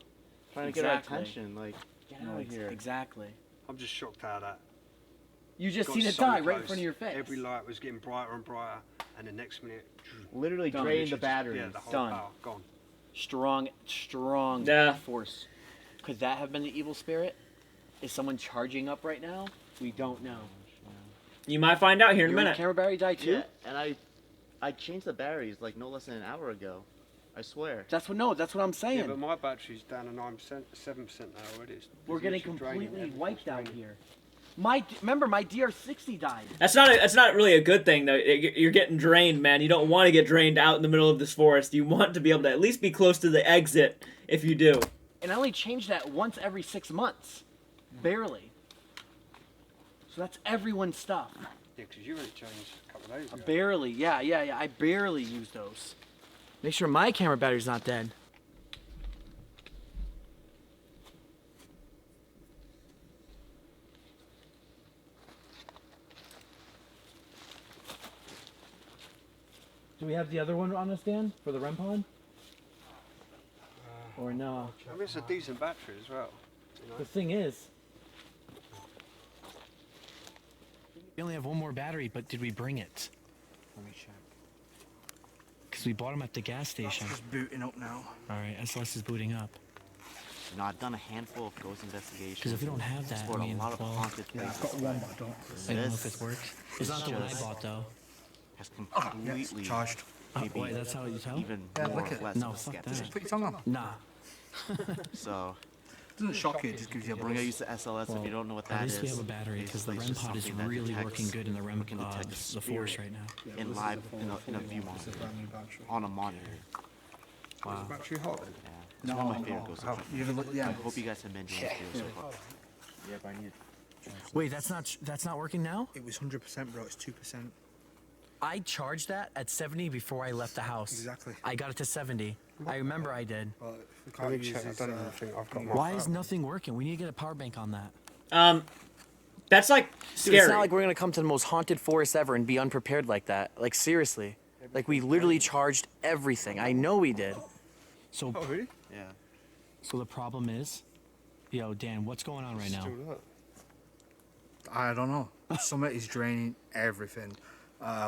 Trying to get our attention, like, get out of here. Exactly. I'm just shocked how that. You just got seen it so die right in close. front of your face. Every light was getting brighter and brighter, and the next minute, Literally Done. drained the batteries. yeah, the whole Done. power gone. Strong Yeah. force. Could that have been the evil spirit? Is someone charging up right now? We don't know. You might find out here in a Your minute. camera battery died too? Yeah, and I changed the batteries like no less than an hour ago. I swear. That's what I'm saying. Yeah, but my battery's down to 9%, 7% now already. We're It's getting literally draining completely everything's wiped out draining. here. Remember, my DR60 died. That's not really a good thing though. You're getting drained, man. You don't want to get drained out in the middle of this forest. You want to be able to at least be close to the exit if you do. And I only change that once every 6 months. Barely. So that's everyone's stuff. Yeah, because you already changed a couple of days ago. Barely, yeah. I barely use those. Make sure my camera battery's not dead. Do we have the other one on the stand for the REM pod? Or no? I mean, it's a decent battery as well. You know? The thing is, We only have one more battery, but did we bring it? Let me check. Because we bought them at the gas station. Just booting up now. All right, SLS is booting up. You know, I've done a handful of ghost investigations. Because if we don't have that, explored I mean, a lot of well, haunted Yeah, places. I've got one, but I don't. I don't know if it works. It's not the one I bought, though. Has completely charged. maybe Wait, that's how you tell? even Yeah, more look or at- less No, of a fuck skeptic. that. Put your tongue on. Nah. So Doesn't shock you, it just gives you a bring a buzz. use to SLS if you don't know what At that least is. we have a battery, because the basically REM it's just pod is something that really detects- working good in the REM, can detect the spirit force right now. in live in a view monitor on a monitor. Wow. Battery hot? Yeah. It's one of my favorite ghost stories. You ever look? I Yeah. hope you guys have been enjoying it so far. Yeah, but I need. Wait, that's not working now? It was 100%, bro. It's 2%. I charged that at 70 before I left the house. Exactly. I got it to 70. I remember I did. Well, if we Let can't me use check. I this, don't even think I've got my. Why is nothing working? We need to get a power bank on that. That's like Dude, scary. it's not like we're gonna come to the most haunted forest ever and be unprepared like that. Like, seriously. Like, we literally charged everything. I know we did. So, Oh, really? Yeah. so the problem is, yo, Dan, what's going on right now? Still up. I don't know. Summit is draining everything.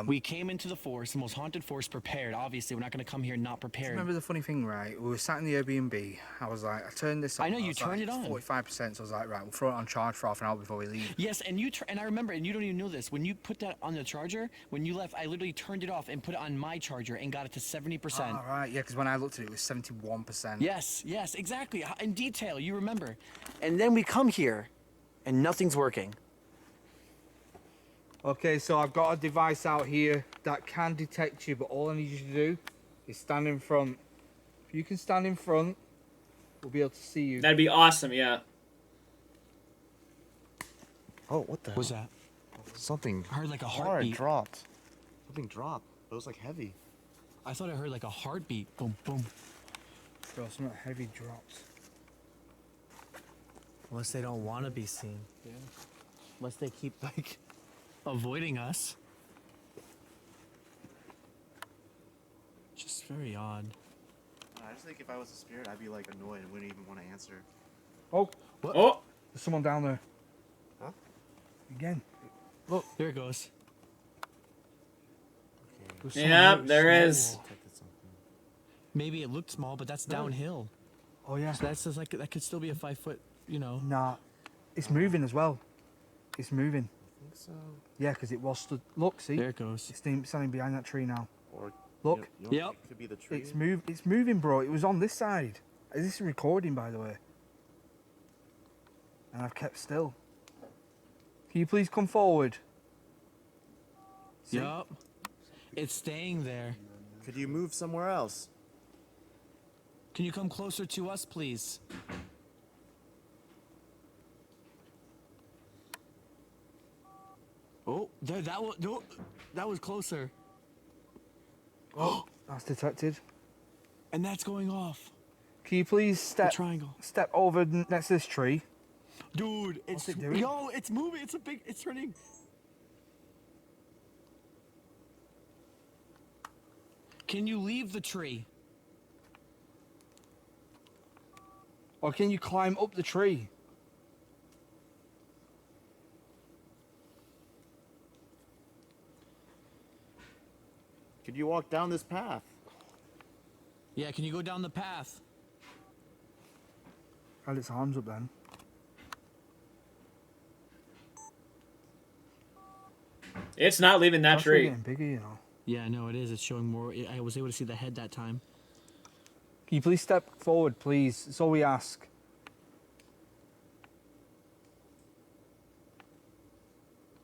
We came into the forest, the most haunted forest, prepared. Obviously, we're not going to come here not prepared. Remember the funny thing, right? We were sat in the Airbnb. I was like, I turned this on. I know, you was turned like, it on. 45%, so I was like, right, we'll throw it on charge for half an hour before we leave. Yes, and and I remember, and you don't even know this. When you put that on the charger, when you left, I literally turned it off and put it on my charger and got it to 70%. All right, yeah, because when I looked at it, it was 71%. Yes, exactly. In detail, you remember. And then we come here, and nothing's working. Okay, so I've got a device out here that can detect you, but all I need you to do is stand in front. If you can stand in front, we'll be able to see you. That'd be awesome, yeah. Oh, what the hell? What's that? Something I heard like a hard heartbeat. dropped. Something dropped. It was like heavy. I thought I heard like a heartbeat. Boom, boom. Bro, some heavy drops. Unless they don't want to be seen. Yeah. Unless they keep like avoiding us. Just very odd. I just think if I was a spirit, I'd be like annoyed and wouldn't even want to answer. Oh, What? Oh, there's someone down there. Huh? Again. Look, there it goes. There's someone yeah, really there small. is. Maybe it looked small, but that's downhill. Oh yeah. So that's just like that could still be a 5 foot. You know. Nah, it's moving as well. It's moving. I think so. Yeah, because it was stood. Look, see, There it goes. it's standing behind that tree now. Or Look, you know, Yep. It could be the tree. it's moving, bro. It was on this side. This is recording, by the way. And I've kept still. Can you please come forward? See? Yup. It's staying there. Could you move somewhere else? Can you come closer to us, please? Oh, there, that was closer. Oh, that's detected. And that's going off. Can you please The triangle. step over next to this tree? Dude, it's it doing? yo, it's moving. It's turning. Can you leave the tree? Or can you climb up the tree? Could you walk down this path? Yeah, can you go down the path? Had its arms up then. It's not leaving that It's actually tree. getting bigger, you know. Yeah, no, it is. It's showing more. I was able to see the head that time. Can you please step forward, please? That's all we ask.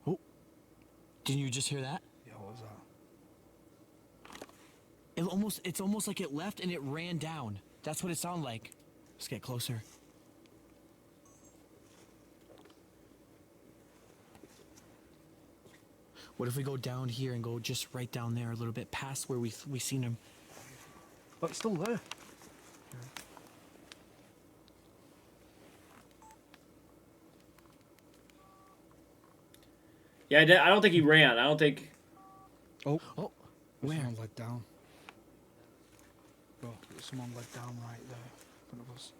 Oh, didn't you just hear that? Yeah, what was that? It's almost like it left and it ran down. That's what it sounded like. Let's get closer. What if we go down here and go just right down there a little bit past where we seen him? But it's still there. Yeah, I don't think he ran. I don't think. Oh, where? Someone let down. Bro, someone let down right there in front of us.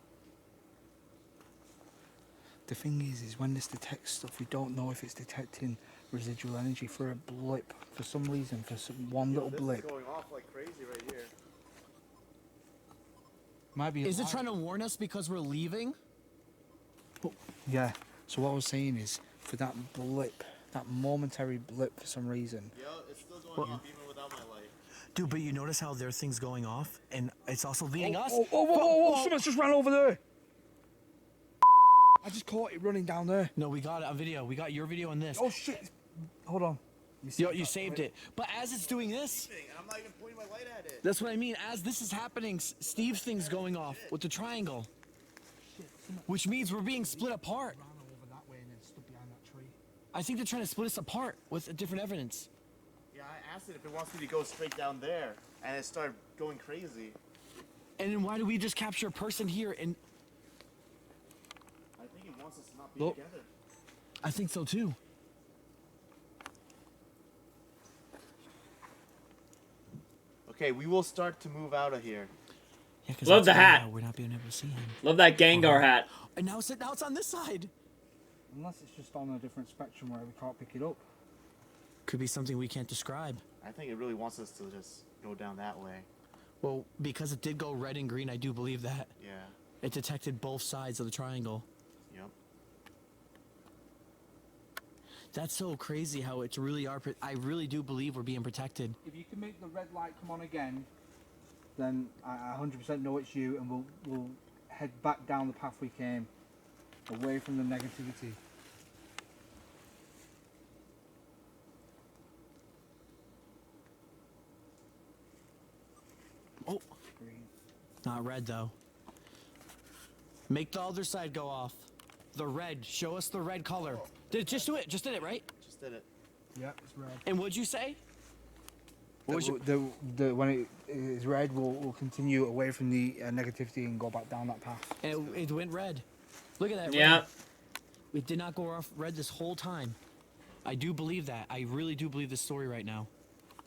The thing is when this detects stuff, we don't know if it's detecting residual energy for a blip, for some reason, for one little blip. This is going off like crazy right here. Might be. Is it trying to warn us because we're leaving? Yeah. So what I was saying is, for that blip, that momentary blip for some reason. Yeah, it's still going off even without my light. Dude, but you notice how their thing's going off, and it's also leading us. Oh, someone's just ran over there. I just caught it running down there. No, we got it on video. We got your video on this. Oh shit! Hold on. You saved it. But as it's doing this, I'm not even pointing my light at it. that's what I mean. As this is happening, Steve's thing's going off with the triangle, which means we're being split apart. Ran over that way and then stood behind that tree. I think they're trying to split us apart with different evidence. Yeah, I asked it if it wants me to go straight down there, and it started going crazy. And then why do we just capture a person here? And I think it wants us to not be together. I think so too. Okay, we will start to move out of here. Yeah, Love the hat. We're not being able to see him. Love that Gengar hat. And now it's on this side. Unless it's just on a different spectrum where we can't pick it up. Could be something we can't describe. I think it really wants us to just go down that way. Well, because it did go red and green, I do believe that. Yeah. It detected both sides of the triangle. Yep. That's so crazy how it's really I really do believe we're being protected. If you can make the red light come on again, then I 100% know it's you, and we'll head back down the path we came, away from the negativity. Oh, Green. Not red though. Make the other side go off. The red. Show us the red color. Just do it. Just did it, right? Just did it. Yeah, it's red. And what'd you say? When it is red, we'll continue away from the negativity and go back down that path. And it went red. Look at that. Yeah. Red. It did not go off red this whole time. I do believe that. I really do believe this story right now.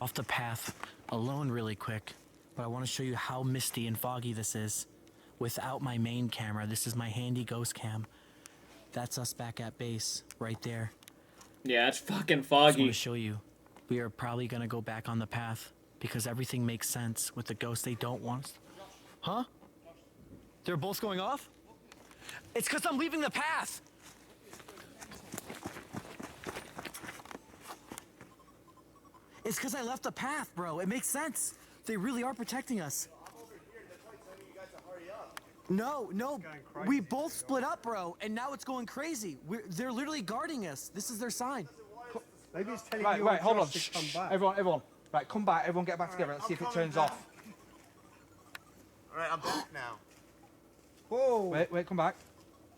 Off the path, alone really quick. But I want to show you how misty and foggy this is. Without my main camera, this is my handy ghost cam. That's us back at base, right there. Yeah, it's fucking I just foggy. want to show you. We are probably going to go back on the path because everything makes sense with the ghosts. They don't want us. Huh? They're both going off? It's because I'm leaving the path. It's because I left the path, bro. It makes sense. They really are protecting us. I'm over here. That's why I'm telling you guys to hurry up. No. We both split up, bro. And now it's going crazy. They're literally guarding us. This is their sign. Maybe it's telling Right, you hold on. to come back. Everyone. Right, come back. Everyone get back together. Let's see if it turns off. Alright, I'm back now. Whoa! Wait, come back.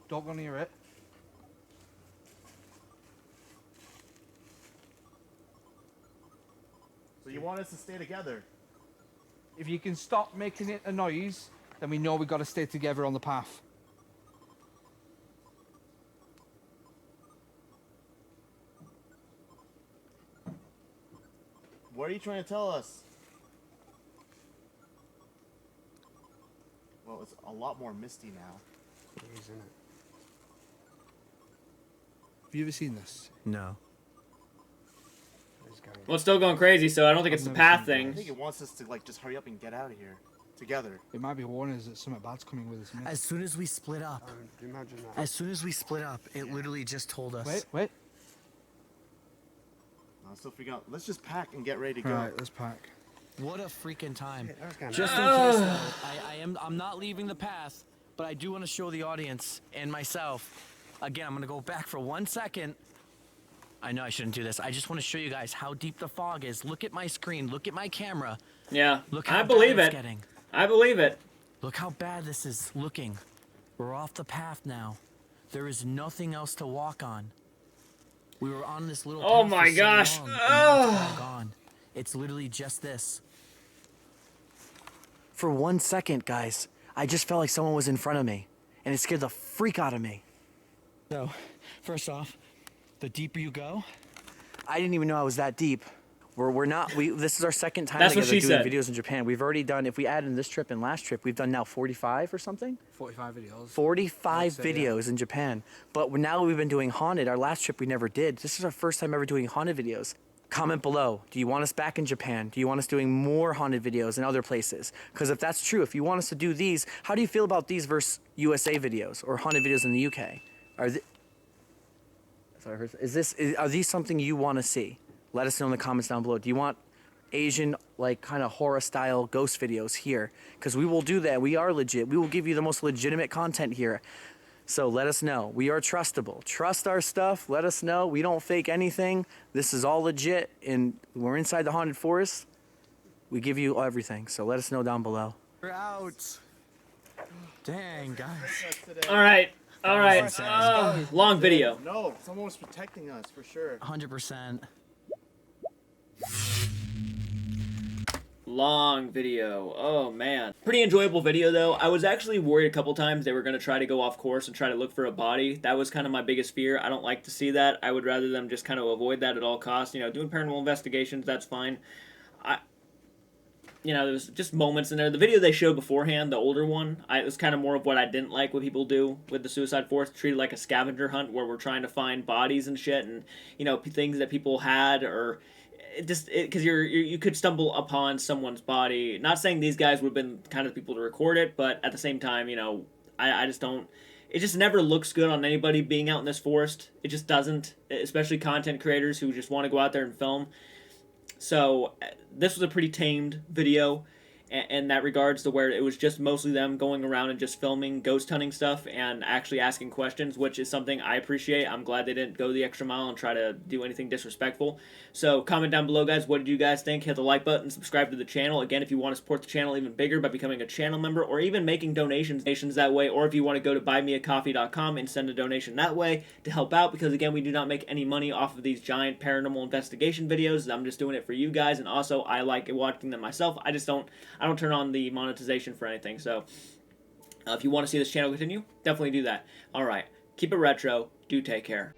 Don't go near it. So you want us to stay together? If you can stop making it a noise, then we know we've got to stay together on the path. What are you trying to tell us? Well, it's a lot more misty now. Isn't it? Have you ever seen this? No. Well, it's still going crazy, so I don't think it's the path I thing. think it wants us to like just hurry up and get out of here together. It might be warning us that something bad's coming with us. Mate. As soon as we split up. Imagine that. As soon as we split up, it literally just told us. Wait. I'll still figure out. Let's just pack and get ready to go. All right, let's pack. What a freaking time. Shit, Just in case, though, I'm not leaving the path, but I do want to show the audience and myself. Again, I'm going to go back for 1 second. I know I shouldn't do this. I just want to show you guys how deep the fog is. Look at my screen. Look at my camera. Yeah, Look how I believe bad it's it. getting. I believe it. Look how bad this is looking. We're off the path now. There is nothing else to walk on. We were on this little Oh path my for so gosh. long, and now it's all gone. It's literally just this. For 1 second, guys, I just felt like someone was in front of me, and it scared the freak out of me. So, first off, the deeper you go, I didn't even know I was that deep. This is our second time That's what together she doing said. videos in Japan. We've already done, if we add in this trip and last trip, we've done now 45 or something? 45 videos. 45 I'd say, videos in Japan. But now we've been doing haunted. Our last trip we never did. This is our first time ever doing haunted videos. Comment below. Do you want us back in Japan? Do you want us doing more haunted videos in other places? Because if that's true, if you want us to do these, how do you feel about these versus USA videos or haunted videos in the UK? Are these something you want to see? Let us know in the comments down below. Do you want Asian, like, kind of horror style ghost videos here? Because we will do that. We are legit. We will give you the most legitimate content here. So let us know. We are trustable. Trust our stuff. Let us know. We don't fake anything. This is all legit. And we're inside the haunted forest. We give you everything. So let us know down below. We're out. Dang, guys. All right. Long video. No, someone was protecting us for sure. 100%. Long video. Oh man. Pretty enjoyable video though. I was actually worried a couple times they were going to try to go off course and try to look for a body. That was kind of my biggest fear. I don't like to see that. I would rather them just kind of avoid that at all costs. You know, doing paranormal investigations, that's fine. There was just moments in there. The video they showed beforehand, the older one, it was kind of more of what I didn't like what people do with the suicide forest, treated like a scavenger hunt where we're trying to find bodies and shit and, things that people had or... because you could stumble upon someone's body. Not saying these guys would have been the kind of people to record it, but at the same time, I just don't. It just never looks good on anybody being out in this forest. It just doesn't, especially content creators who just want to go out there and film. So this was a pretty tamed video in that regards, to where it was just mostly them going around and just filming ghost hunting stuff and actually asking questions, which is something I appreciate. I'm glad they didn't go the extra mile and try to do anything disrespectful. So comment down below, guys, what did you guys think? Hit the like button, subscribe to the channel. Again, if you want to support the channel even bigger by becoming a channel member or even making donations that way, or if you want to go to buymeacoffee.com and send a donation that way to help out, because again, we do not make any money off of these giant paranormal investigation videos. I'm just doing it for you guys, and also I like watching them myself. I don't turn on the monetization for anything. So if you want to see this channel continue, definitely do that. All right, keep it retro. Do take care.